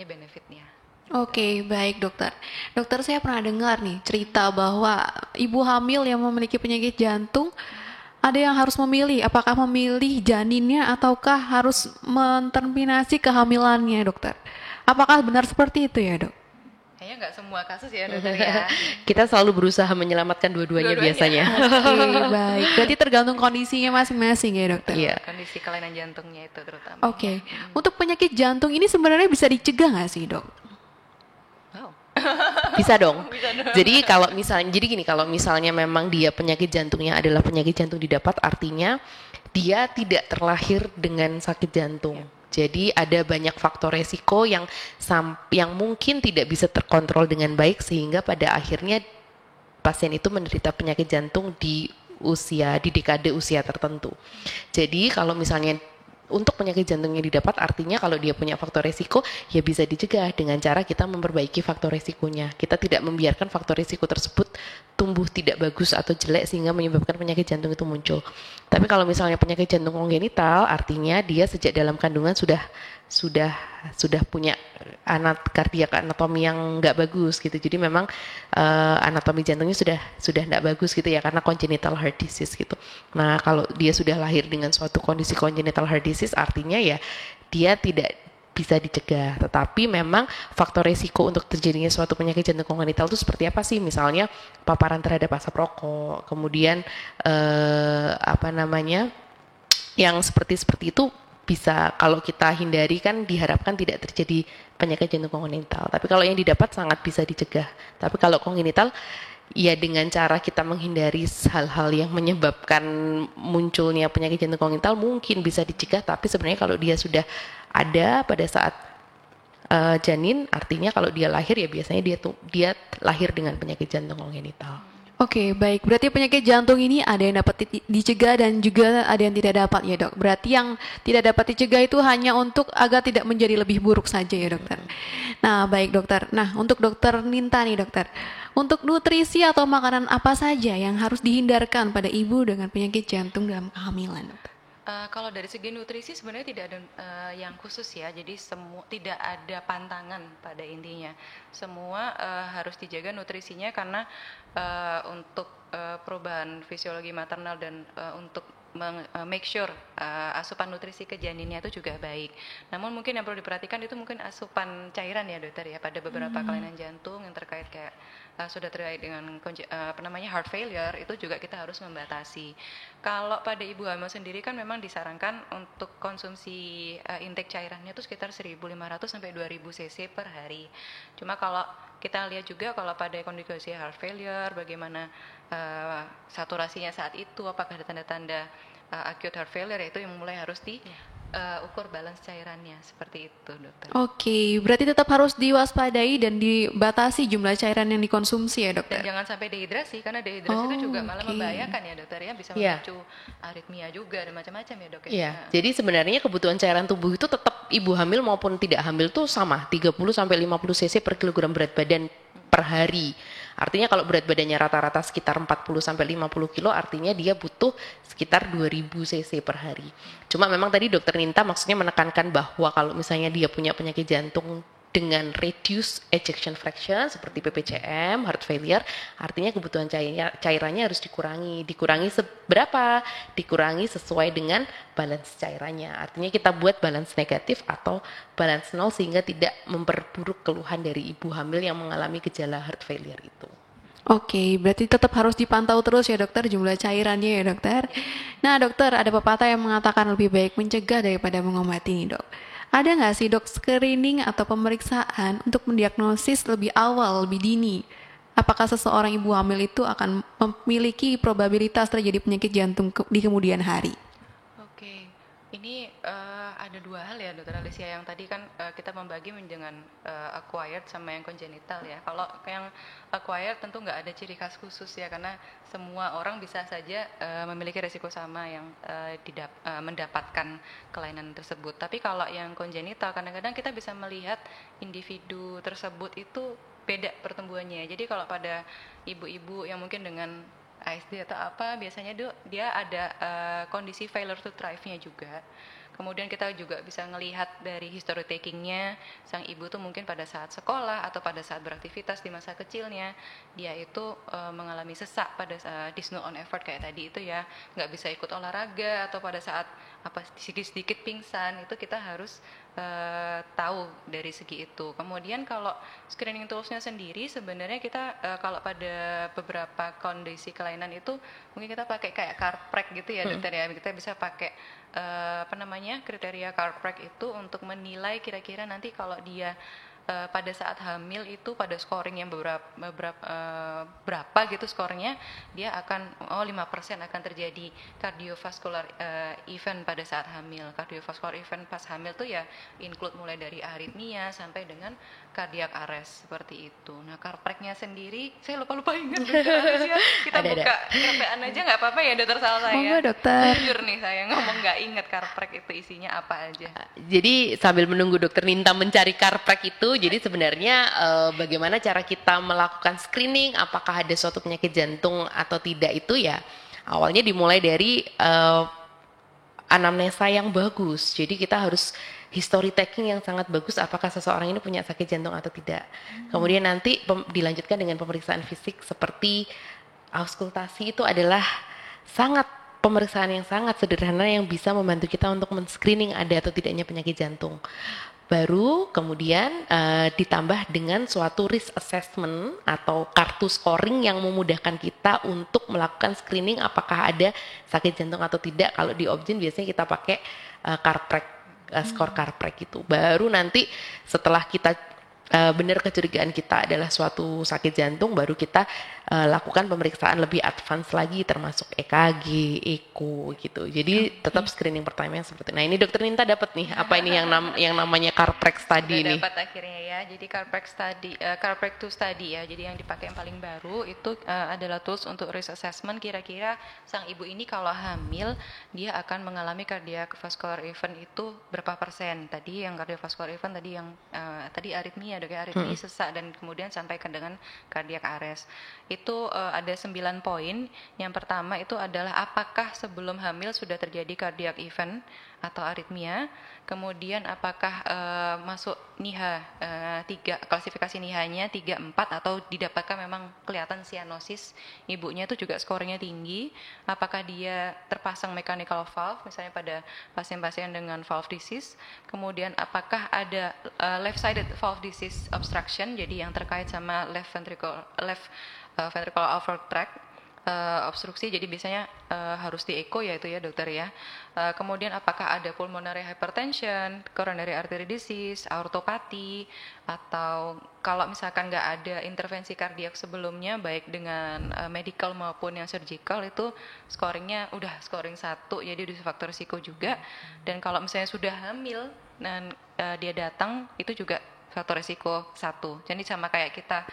benefitnya. Oke, baik dokter. Dokter, saya pernah dengar nih cerita bahwa ibu hamil yang memiliki penyakit jantung ada yang harus memilih, apakah memilih janinnya ataukah harus menterminasi kehamilannya, dokter. Apakah benar seperti itu ya, dok? Kayaknya nggak semua kasus ya, dokter ya. Kita selalu berusaha menyelamatkan dua-duanya biasanya. Oke, baik. Berarti tergantung kondisinya masing-masing ya, dokter? Iya. Kondisi kelainan jantungnya itu terutama. Oke. Untuk penyakit jantung ini sebenarnya bisa dicegah nggak sih, dok? Bisa dong. Jadi kalau misalnya memang dia penyakit jantungnya adalah penyakit jantung didapat, artinya dia tidak terlahir dengan sakit jantung. Jadi ada banyak faktor resiko yang mungkin tidak bisa terkontrol dengan baik sehingga pada akhirnya pasien itu menderita penyakit jantung di dekade usia tertentu. Jadi kalau misalnya untuk penyakit jantung yang didapat, artinya kalau dia punya faktor resiko, ya bisa dicegah dengan cara kita memperbaiki faktor resikonya. Kita tidak membiarkan faktor resiko tersebut tumbuh tidak bagus atau jelek sehingga menyebabkan penyakit jantung itu muncul. Tapi kalau misalnya penyakit jantung kongenital, artinya dia sejak dalam kandungan sudah punya kardiak anatomi yang nggak bagus gitu. Jadi memang anatomi jantungnya sudah nggak bagus gitu ya karena congenital heart disease gitu. Nah kalau dia sudah lahir dengan suatu kondisi congenital heart disease, artinya ya dia tidak bisa dicegah. Tetapi memang faktor resiko untuk terjadinya suatu penyakit jantung kongenital itu seperti apa sih? Misalnya paparan terhadap asap rokok, kemudian yang seperti itu bisa kalau kita hindari kan diharapkan tidak terjadi penyakit jantung kongenital. Tapi kalau yang didapat sangat bisa dicegah. Tapi kalau kongenital ya dengan cara kita menghindari hal-hal yang menyebabkan munculnya penyakit jantung kongenital mungkin bisa dicegah. Tapi sebenarnya kalau dia sudah ada pada saat janin, artinya kalau dia lahir ya biasanya dia lahir dengan penyakit jantung kongenital. Oke, baik. Berarti penyakit jantung ini ada yang dapat dicegah dan juga ada yang tidak dapat ya, dok. Berarti yang tidak dapat dicegah itu hanya untuk agar tidak menjadi lebih buruk saja ya, dokter. Nah, baik dokter. Nah, untuk dokter Ninta nih, dokter. Untuk nutrisi atau makanan apa saja yang harus dihindarkan pada ibu dengan penyakit jantung dalam kehamilan, dokter? Kalau dari segi nutrisi sebenarnya tidak ada yang khusus ya, jadi tidak ada pantangan pada intinya. Semua harus dijaga nutrisinya karena untuk perubahan fisiologi maternal dan untuk make sure asupan nutrisi ke janinnya itu juga baik. Namun mungkin yang perlu diperhatikan itu mungkin asupan cairan ya dokter ya pada beberapa kelainan jantung yang terkait kayak sudah terkait dengan heart failure, itu juga kita harus membatasi. Kalau pada ibu hamil sendiri kan memang disarankan untuk konsumsi intake cairannya itu sekitar 1.500 sampai 2.000 cc per hari. Cuma kalau kita lihat juga kalau pada kondisi heart failure bagaimana saturasinya saat itu, apakah ada tanda-tanda acute heart failure, itu yang mulai harus ukur balance cairannya, seperti itu dokter. Oke, berarti tetap harus diwaspadai dan dibatasi jumlah cairan yang dikonsumsi ya dokter? Dan jangan sampai dehidrasi, karena dehidrasi itu juga malah membahayakan ya dokter ya, bisa memicu aritmia juga dan macam-macam ya dok ya. Iya, jadi sebenarnya kebutuhan cairan tubuh itu tetap ibu hamil maupun tidak hamil tuh sama, 30 sampai 50 cc per kilogram berat badan per hari. Artinya kalau berat badannya rata-rata sekitar 40 sampai 50 kilo, artinya dia butuh sekitar 2000 cc per hari. Cuma memang tadi dokter Ninta maksudnya menekankan bahwa kalau misalnya dia punya penyakit jantung dengan reduced ejection fraction seperti PPCM, heart failure, artinya kebutuhan cairannya harus dikurangi. Dikurangi seberapa? Dikurangi sesuai dengan balance cairannya. Artinya kita buat balance negatif atau balance nol sehingga tidak memperburuk keluhan dari ibu hamil yang mengalami gejala heart failure itu. Oke, berarti tetap harus dipantau terus ya dokter jumlah cairannya ya dokter. Nah dokter, ada pepatah yang mengatakan lebih baik mencegah daripada mengobati nih dok. Ada nggak sih dok screening atau pemeriksaan untuk mendiagnosis lebih awal, lebih dini? Apakah seseorang ibu hamil itu akan memiliki probabilitas terjadi penyakit jantung di kemudian hari? Oke, ini ada dua hal ya dokter Alicia, yang tadi kan kita membagi dengan acquired sama yang congenital ya. Kalau yang acquired tentu nggak ada ciri khas khusus ya, karena semua orang bisa saja memiliki resiko sama yang mendapatkan kelainan tersebut. Tapi kalau yang congenital, kadang-kadang kita bisa melihat individu tersebut itu beda pertumbuhannya. Jadi kalau pada ibu-ibu yang mungkin dengan ASD atau apa, biasanya dia ada kondisi failure to thrive-nya juga. Kemudian kita juga bisa ngelihat dari history taking-nya, sang ibu tuh mungkin pada saat sekolah atau pada saat beraktivitas di masa kecilnya, dia itu mengalami sesak pada dyspnea on effort kayak tadi itu ya, nggak bisa ikut olahraga, atau pada saat sedikit-sedikit pingsan, itu kita harus tahu dari segi itu. Kemudian kalau screening toolsnya sendiri, sebenarnya kita kalau pada beberapa kondisi kelainan itu mungkin kita pakai kayak CARPREC gitu ya dokter ya. Kita bisa pakai kriteria CARPREC itu untuk menilai kira-kira nanti kalau dia pada saat hamil itu pada scoring yang berapa gitu skornya, dia akan 5% akan terjadi cardiovascular event pada saat hamil. Cardiovascular event pas hamil tuh ya include mulai dari aritmia sampai dengan cardiac arrest, seperti itu. Nah, CARPREC-nya sendiri saya lupa ingat. Kita buka KPAN aja nggak apa-apa ya dokter Salsa ya? Monggo dokter. Jujur nih saya ngomong nggak ingat CARPREC itu isinya apa aja. Jadi sambil menunggu dokter Ninta mencari CARPREC itu, jadi sebenarnya bagaimana cara kita melakukan screening apakah ada suatu penyakit jantung atau tidak itu ya awalnya dimulai dari anamnesa yang bagus. Jadi kita harus history taking yang sangat bagus apakah seseorang ini punya sakit jantung atau tidak. Kemudian nanti dilanjutkan dengan pemeriksaan fisik seperti auskultasi. Itu adalah pemeriksaan yang sangat sederhana yang bisa membantu kita untuk men-screening ada atau tidaknya penyakit jantung. Baru kemudian ditambah dengan suatu risk assessment atau kartu scoring yang memudahkan kita untuk melakukan screening apakah ada sakit jantung atau tidak. Kalau di Obgyn biasanya kita pakai CARPREC, skor CARPREC itu. Baru nanti setelah kita benar kecurigaan kita adalah suatu sakit jantung, baru kita lakukan pemeriksaan lebih advance lagi termasuk EKG, ECO gitu. Jadi tetap screening pertamanya seperti. Nah, ini dokter Ninta dapat nih apa ini yang namanya CARPREC study ini. Dapat akhirnya ya. Jadi CARPREC 2 study ya. Jadi yang dipakai yang paling baru itu adalah tools untuk risk assessment kira-kira sang ibu ini kalau hamil dia akan mengalami cardiac vascular event itu berapa persen. Tadi yang cardiovascular event tadi yang tadi aritmia, aritmia sesak dan kemudian sampai ke dengan cardiac arrest. itu ada 9 poin. Yang pertama itu adalah apakah sebelum hamil sudah terjadi cardiac event atau aritmia. Kemudian apakah masuk NIHA 3, klasifikasi NIHA-nya 3, 4 atau didapatkan memang kelihatan cyanosis ibunya itu juga skornya tinggi. Apakah dia terpasang mechanical valve misalnya pada pasien-pasien dengan valve disease. Kemudian apakah ada left-sided valve disease obstruction, jadi yang terkait sama left ventricular outflow tract obstruksi, jadi biasanya harus di echo ya itu ya dokter ya. Kemudian apakah ada pulmonary hypertension, coronary artery disease, aortopati, atau kalau misalkan nggak ada intervensi kardiak sebelumnya baik dengan medical maupun yang surgical itu scoringnya udah scoring 1, jadi di faktor risiko juga. Dan kalau misalnya sudah hamil dan dia datang itu juga faktor risiko 1. Jadi sama kayak kita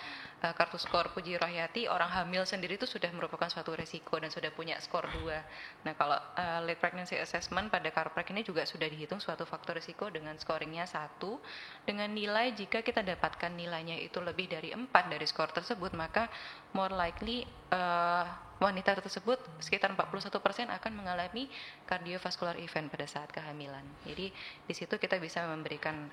kartu skor Puji Rohyati, orang hamil sendiri itu sudah merupakan suatu resiko dan sudah punya skor 2. Nah kalau late pregnancy assessment pada Karprek ini juga sudah dihitung suatu faktor risiko dengan scoringnya 1, dengan nilai jika kita dapatkan nilainya itu lebih dari 4 dari skor tersebut, maka more likely wanita tersebut sekitar 41% akan mengalami cardiovascular event pada saat kehamilan. Jadi di situ kita bisa memberikan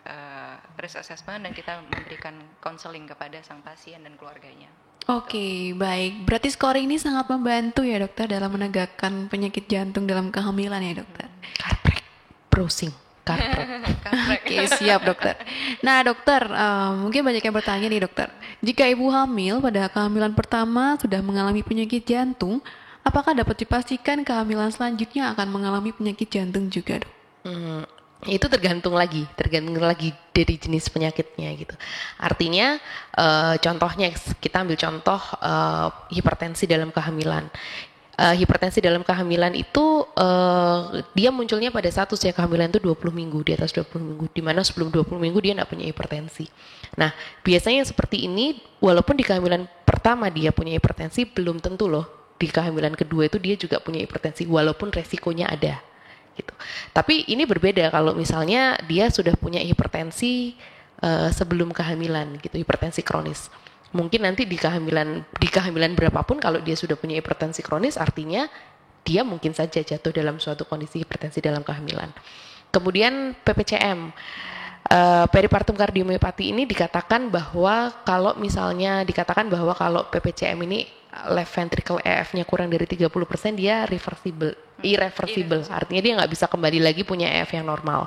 risk assessment dan kita memberikan counseling kepada sang pasien dan keluarganya. Oke, baik. Berarti scoring ini sangat membantu ya dokter dalam menegakkan penyakit jantung dalam kehamilan ya dokter. Karprek, browsing, karprek. Oke, siap dokter. Nah dokter, mungkin banyak yang bertanya nih dokter. Jika ibu hamil pada kehamilan pertama sudah mengalami penyakit jantung, apakah dapat dipastikan kehamilan selanjutnya akan mengalami penyakit jantung juga dok? Itu tergantung lagi dari jenis penyakitnya gitu. Artinya contohnya kita ambil contoh hipertensi dalam kehamilan. Hipertensi dalam kehamilan itu dia munculnya pada saat usia kehamilan itu 20 minggu, di atas 20 minggu, di mana sebelum 20 minggu dia tidak punya hipertensi. Nah, biasanya seperti ini, walaupun di kehamilan pertama dia punya hipertensi, belum tentu loh di kehamilan kedua itu dia juga punya hipertensi, walaupun resikonya ada. Gitu. Tapi ini berbeda kalau misalnya dia sudah punya hipertensi sebelum kehamilan, gitu, hipertensi kronis. Mungkin nanti di kehamilan berapapun kalau dia sudah punya hipertensi kronis, artinya dia mungkin saja jatuh dalam suatu kondisi hipertensi dalam kehamilan. Kemudian PPCM, peripartum kardiomyopati ini dikatakan bahwa kalau PPCM ini left ventricle EF-nya kurang dari 30%, dia irreversible. Artinya dia nggak bisa kembali lagi punya EF yang normal.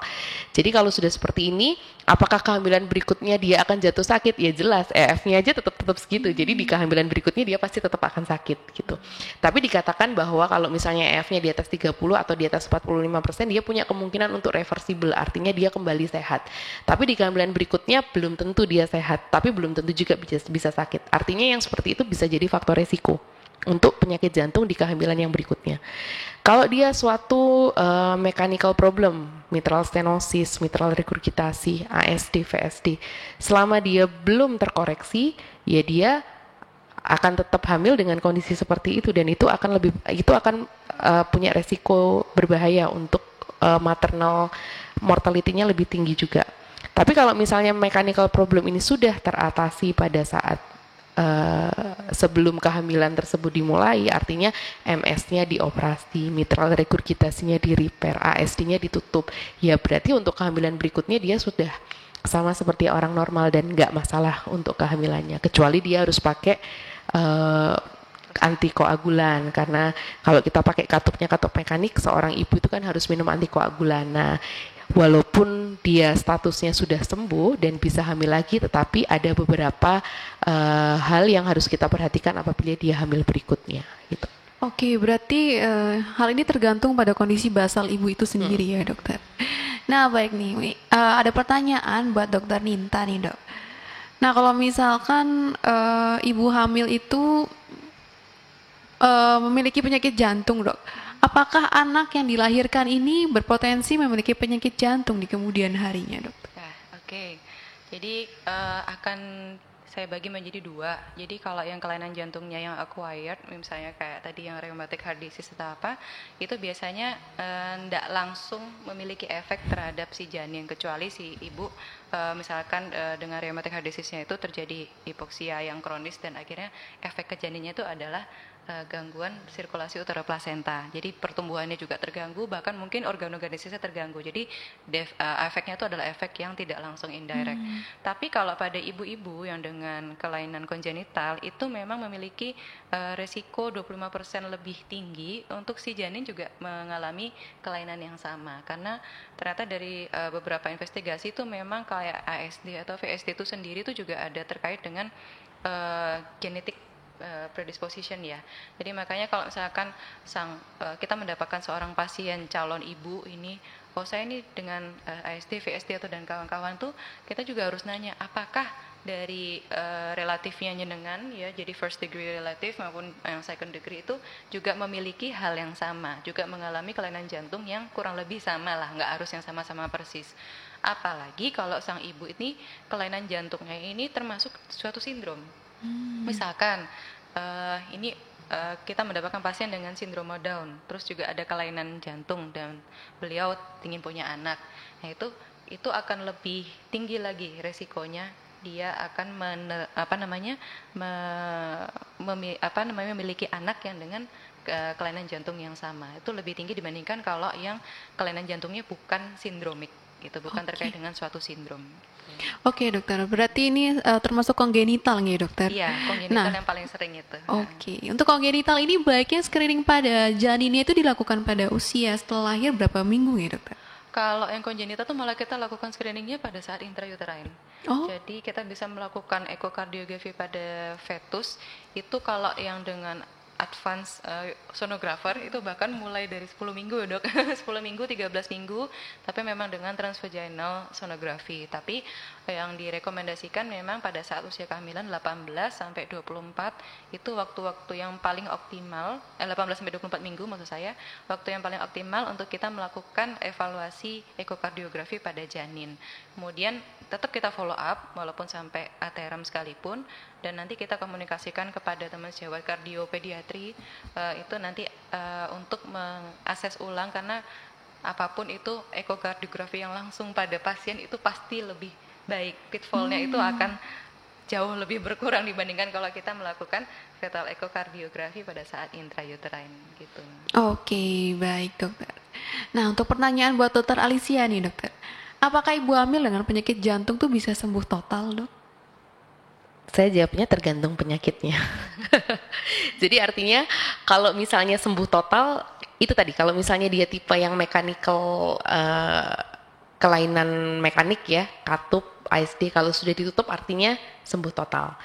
Jadi kalau sudah seperti ini, apakah kehamilan berikutnya dia akan jatuh sakit? Ya jelas, EF-nya aja tetap segitu. Jadi di kehamilan berikutnya dia pasti tetap akan sakit gitu. Tapi dikatakan bahwa kalau misalnya EF-nya di atas 30 atau di atas 45%, dia punya kemungkinan untuk reversible. Artinya dia kembali sehat. Tapi di kehamilan berikutnya belum tentu dia sehat, tapi belum tentu juga bisa sakit. Artinya yang seperti itu bisa jadi faktor resiko untuk penyakit jantung di kehamilan yang berikutnya. Kalau dia suatu mechanical problem, mitral stenosis, mitral regurgitasi, ASD, VSD, selama dia belum terkoreksi, ya dia akan tetap hamil dengan kondisi seperti itu, dan itu akan punya resiko berbahaya untuk maternal mortality-nya lebih tinggi juga. Tapi kalau misalnya mechanical problem ini sudah teratasi pada saat sebelum kehamilan tersebut dimulai, artinya MS-nya dioperasi, mitral regurgitasinya di repair, ASD-nya ditutup, ya berarti untuk kehamilan berikutnya dia sudah sama seperti orang normal dan nggak masalah untuk kehamilannya, kecuali dia harus pakai antikoagulan, karena kalau kita pakai katup mekanik, seorang ibu itu kan harus minum antikoagulan. Nah, walaupun dia statusnya sudah sembuh dan bisa hamil lagi, tetapi ada beberapa hal yang harus kita perhatikan apabila dia hamil berikutnya gitu. Oke, berarti hal ini tergantung pada kondisi basal ibu itu sendiri ya dokter. Nah baik nih, ada pertanyaan buat dokter Ninta nih dok. Nah kalau misalkan ibu hamil itu memiliki penyakit jantung dok, apakah anak yang dilahirkan ini berpotensi memiliki penyakit jantung di kemudian harinya, dokter? Oke. Jadi akan saya bagi menjadi dua. Jadi kalau yang kelainan jantungnya yang acquired, misalnya kayak tadi yang rheumatic heart disease atau apa, itu biasanya tidak langsung memiliki efek terhadap si janin, kecuali si ibu misalkan dengan rheumatic heart disease-nya itu terjadi hipoksia yang kronis dan akhirnya efek ke janinnya itu adalah gangguan sirkulasi utara plasenta. Jadi pertumbuhannya juga terganggu, bahkan mungkin organogenesisnya terganggu. Jadi efeknya itu adalah efek yang tidak langsung indirect. Tapi kalau pada ibu-ibu yang dengan kelainan kongenital itu memang memiliki resiko 25% lebih tinggi untuk si janin juga mengalami kelainan yang sama. Karena ternyata dari beberapa investigasi itu memang kayak ASD atau VSD itu sendiri itu juga ada terkait dengan genetik predisposition ya. Jadi makanya kalau misalkan kita mendapatkan seorang pasien calon ibu ini, oh saya ini dengan ASD, VSD atau dan kawan-kawan tuh, kita juga harus nanya apakah dari relatifnya jenengan ya, jadi first degree relatif maupun yang second degree itu juga memiliki hal yang sama, juga mengalami kelainan jantung yang kurang lebih sama lah, nggak harus yang sama-sama persis. Apalagi kalau sang ibu ini kelainan jantungnya ini termasuk suatu sindrom. Misalkan ini kita mendapatkan pasien dengan sindroma Down, terus juga ada kelainan jantung dan beliau ingin punya anak. Nah itu akan lebih tinggi lagi resikonya, dia akan memiliki anak yang dengan kelainan jantung yang sama. Itu lebih tinggi dibandingkan kalau yang kelainan jantungnya bukan sindromik, gitu, bukan terkait dengan suatu sindrom. Oke dokter, berarti ini termasuk kongenital nih dokter? Iya, kongenital yang paling sering itu. Oke, untuk kongenital ini baiknya screening pada janinnya itu dilakukan pada usia setelah lahir berapa minggu ya dokter? Kalau yang kongenital tuh malah kita lakukan screeningnya pada saat intrauterine. Jadi kita bisa melakukan ekokardiografi pada fetus, itu kalau yang dengan advance sonografer itu bahkan mulai dari 10 minggu dok, 10 minggu, 13 minggu, tapi memang dengan transvaginal sonografi. Tapi yang direkomendasikan memang pada saat usia kehamilan 18 sampai 24 itu waktu-waktu yang paling optimal, 18 sampai 24 minggu maksud saya, waktu yang paling optimal untuk kita melakukan evaluasi ekokardiografi pada janin. Kemudian tetap kita follow up walaupun sampai ATRM sekalipun, dan nanti kita komunikasikan kepada teman sejawat kardiopediatri itu nanti untuk mengakses ulang, karena apapun itu ekokardiografi yang langsung pada pasien itu pasti lebih baik, pitfallnya itu akan jauh lebih berkurang dibandingkan kalau kita melakukan fetal ekokardiografi pada saat intrauterine gitu. Oke, baik dokter. Nah untuk pertanyaan buat dokter Alicia nih dokter, apakah ibu hamil dengan penyakit jantung tuh bisa sembuh total dok? Saya jawabnya tergantung penyakitnya. Jadi artinya kalau misalnya sembuh total, itu tadi kalau misalnya dia tipe yang mechanical, kelainan mekanik ya, katup, ASD, kalau sudah ditutup artinya sembuh total.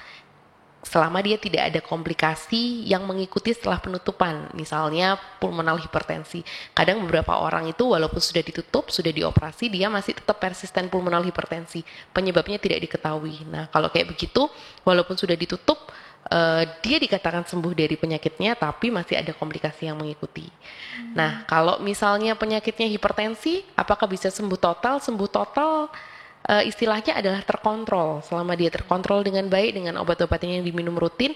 Selama dia tidak ada komplikasi yang mengikuti setelah penutupan, misalnya pulmonal hipertensi. Kadang beberapa orang itu walaupun sudah ditutup, sudah dioperasi, dia masih tetap persisten pulmonal hipertensi. Penyebabnya tidak diketahui. Nah, kalau kayak begitu, walaupun sudah ditutup, dia dikatakan sembuh dari penyakitnya, tapi masih ada komplikasi yang mengikuti. Nah, kalau misalnya penyakitnya hipertensi, apakah bisa sembuh total? Sembuh total istilahnya adalah terkontrol. Selama dia terkontrol dengan baik dengan obat-obatnya yang diminum rutin,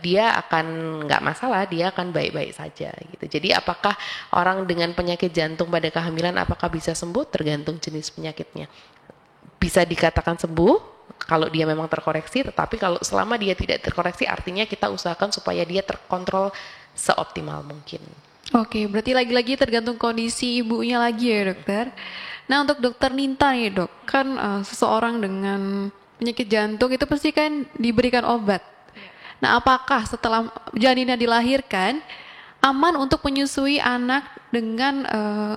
dia akan nggak masalah, dia akan baik-baik saja gitu. Jadi apakah orang dengan penyakit jantung pada kehamilan apakah bisa sembuh? Tergantung jenis penyakitnya. Bisa dikatakan sembuh kalau dia memang terkoreksi, tetapi kalau selama dia tidak terkoreksi artinya kita usahakan supaya dia terkontrol seoptimal mungkin. Oke, berarti lagi-lagi tergantung kondisi ibunya lagi ya dokter. Nah untuk dokter Ninta nih dok, kan seseorang dengan penyakit jantung itu pasti kan diberikan obat. Nah apakah setelah janinnya dilahirkan aman untuk menyusui anak dengan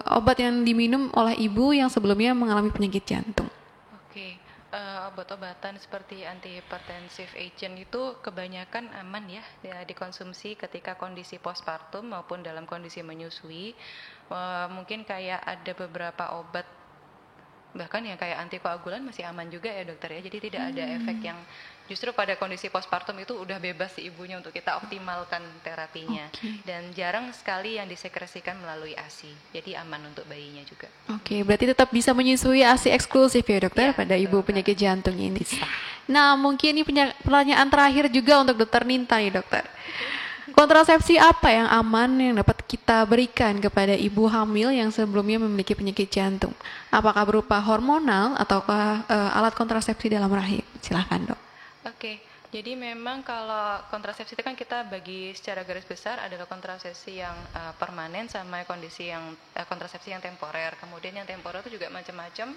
obat yang diminum oleh ibu yang sebelumnya mengalami penyakit jantung? Oke, obat-obatan seperti antihipertensive agent itu kebanyakan aman ya dikonsumsi ketika kondisi postpartum maupun dalam kondisi menyusui. Mungkin kayak ada beberapa obat bahkan yang kayak antikoagulan masih aman juga ya dokter ya. Jadi tidak ada efek yang justru pada kondisi postpartum itu udah bebas si ibunya untuk kita optimalkan terapinya. Dan jarang sekali yang disekresikan melalui ASI. Jadi aman untuk bayinya juga. Oke, berarti tetap bisa menyusui ASI eksklusif ya dokter Ya, pada ibu betul, penyakit jantung ini. Nah, mungkin ini pertanyaan terakhir juga untuk dokter Ninta nih dokter. Kontrasepsi apa yang aman yang dapat kita berikan kepada ibu hamil yang sebelumnya memiliki penyakit jantung? Apakah berupa hormonal ataukah alat kontrasepsi dalam rahim? Silahkan dok. Oke, jadi memang kalau kontrasepsi itu kan kita bagi secara garis besar adalah kontrasepsi yang permanen sama kondisi yang kontrasepsi yang temporer. Kemudian yang temporer itu juga macam-macam,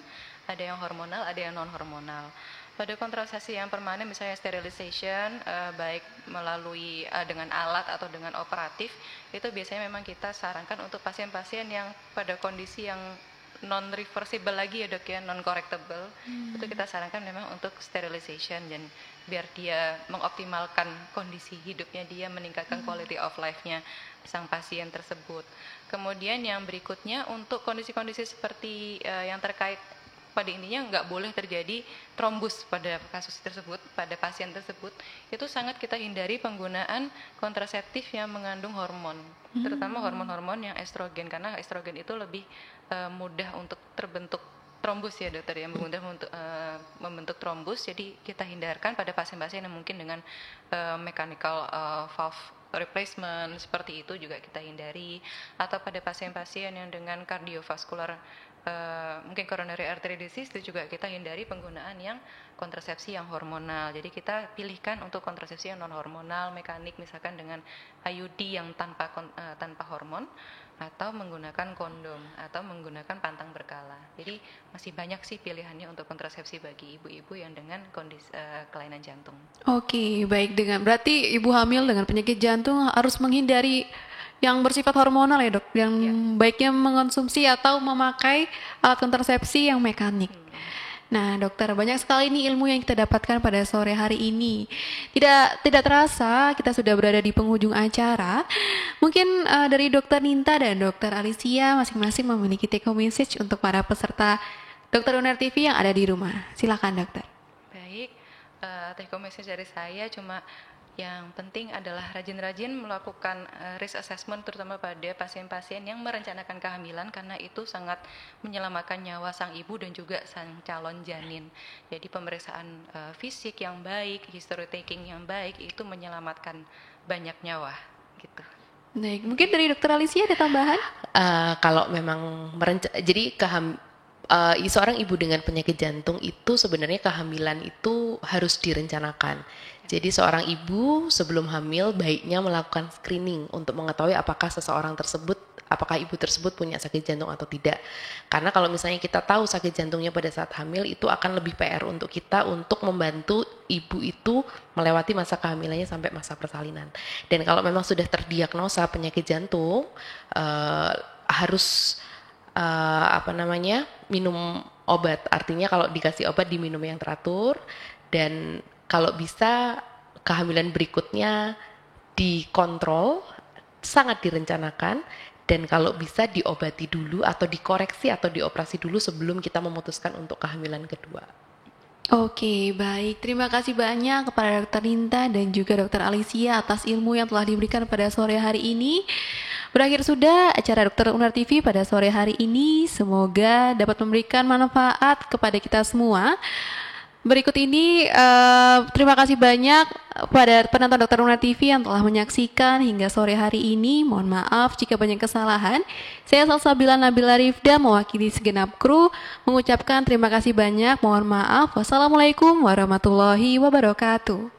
ada yang hormonal, ada yang non hormonal. Pada kontrasepsi yang permanen misalnya sterilization, baik melalui dengan alat atau dengan operatif, itu biasanya memang kita sarankan untuk pasien-pasien yang pada kondisi yang non reversible lagi ya dok ya, non correctable. Itu kita sarankan memang untuk sterilization dan biar dia mengoptimalkan kondisi hidupnya, dia meningkatkan quality of life-nya sang pasien tersebut. Kemudian yang berikutnya untuk kondisi-kondisi seperti yang terkait pada intinya nggak boleh terjadi trombus pada kasus tersebut, pada pasien tersebut, itu sangat kita hindari penggunaan kontraseptif yang mengandung hormon, terutama hormon-hormon yang estrogen, karena estrogen itu lebih mudah untuk terbentuk trombus ya dokter, yang mudah untuk membentuk trombus. Jadi kita hindarkan pada pasien-pasien yang mungkin dengan mechanical valve replacement seperti itu juga kita hindari, atau pada pasien-pasien yang dengan kardiovaskular mungkin coronary artery disease itu juga kita hindari penggunaan yang kontrasepsi yang hormonal. Jadi kita pilihkan untuk kontrasepsi yang non hormonal, mekanik, misalkan dengan IUD yang tanpa hormon, atau menggunakan kondom, atau menggunakan pantang berkala. Jadi masih banyak sih pilihannya untuk kontrasepsi bagi ibu-ibu yang dengan kondisi kelainan jantung. Oke, baik, berarti ibu hamil dengan penyakit jantung harus menghindari yang bersifat hormonal ya dok, yang baiknya mengonsumsi atau memakai alat kontrasepsi yang mekanik. Nah dokter, banyak sekali nih ilmu yang kita dapatkan pada sore hari ini. Tidak terasa kita sudah berada di penghujung acara. Mungkin dari dokter Ninta dan dokter Alicia masing-masing memiliki take home message untuk para peserta Dokter Uner TV yang ada di rumah. Silakan dokter. Baik, take home message dari saya cuma yang penting adalah rajin-rajin melakukan risk assessment, terutama pada pasien-pasien yang merencanakan kehamilan, karena itu sangat menyelamatkan nyawa sang ibu dan juga sang calon janin. Jadi pemeriksaan fisik yang baik, history taking yang baik itu menyelamatkan banyak nyawa gitu. Baik, mungkin dari dokter Alicia ada tambahan? Kalau memang jadi seorang ibu dengan penyakit jantung itu sebenarnya kehamilan itu harus direncanakan. Jadi seorang ibu sebelum hamil baiknya melakukan screening untuk mengetahui apakah ibu tersebut punya sakit jantung atau tidak. Karena kalau misalnya kita tahu sakit jantungnya pada saat hamil, itu akan lebih PR untuk kita untuk membantu ibu itu melewati masa kehamilannya sampai masa persalinan. Dan kalau memang sudah terdiagnosa penyakit jantung, harus minum obat. Artinya kalau dikasih obat diminum yang teratur, dan kalau bisa kehamilan berikutnya dikontrol, sangat direncanakan, dan kalau bisa diobati dulu atau dikoreksi atau dioperasi dulu sebelum kita memutuskan untuk kehamilan kedua. Oke, baik. Terima kasih banyak kepada Dr. Ninta dan juga Dr. Alicia atas ilmu yang telah diberikan pada sore hari ini. Berakhir sudah acara Dokter Uner TV pada sore hari ini. Semoga dapat memberikan manfaat kepada kita semua. Berikut ini terima kasih banyak pada penonton Dokter Uner TV yang telah menyaksikan hingga sore hari ini. Mohon maaf jika banyak kesalahan. Saya Salsabila Nabila Rifda mewakili segenap kru mengucapkan terima kasih banyak. Mohon maaf. Wassalamualaikum warahmatullahi wabarakatuh.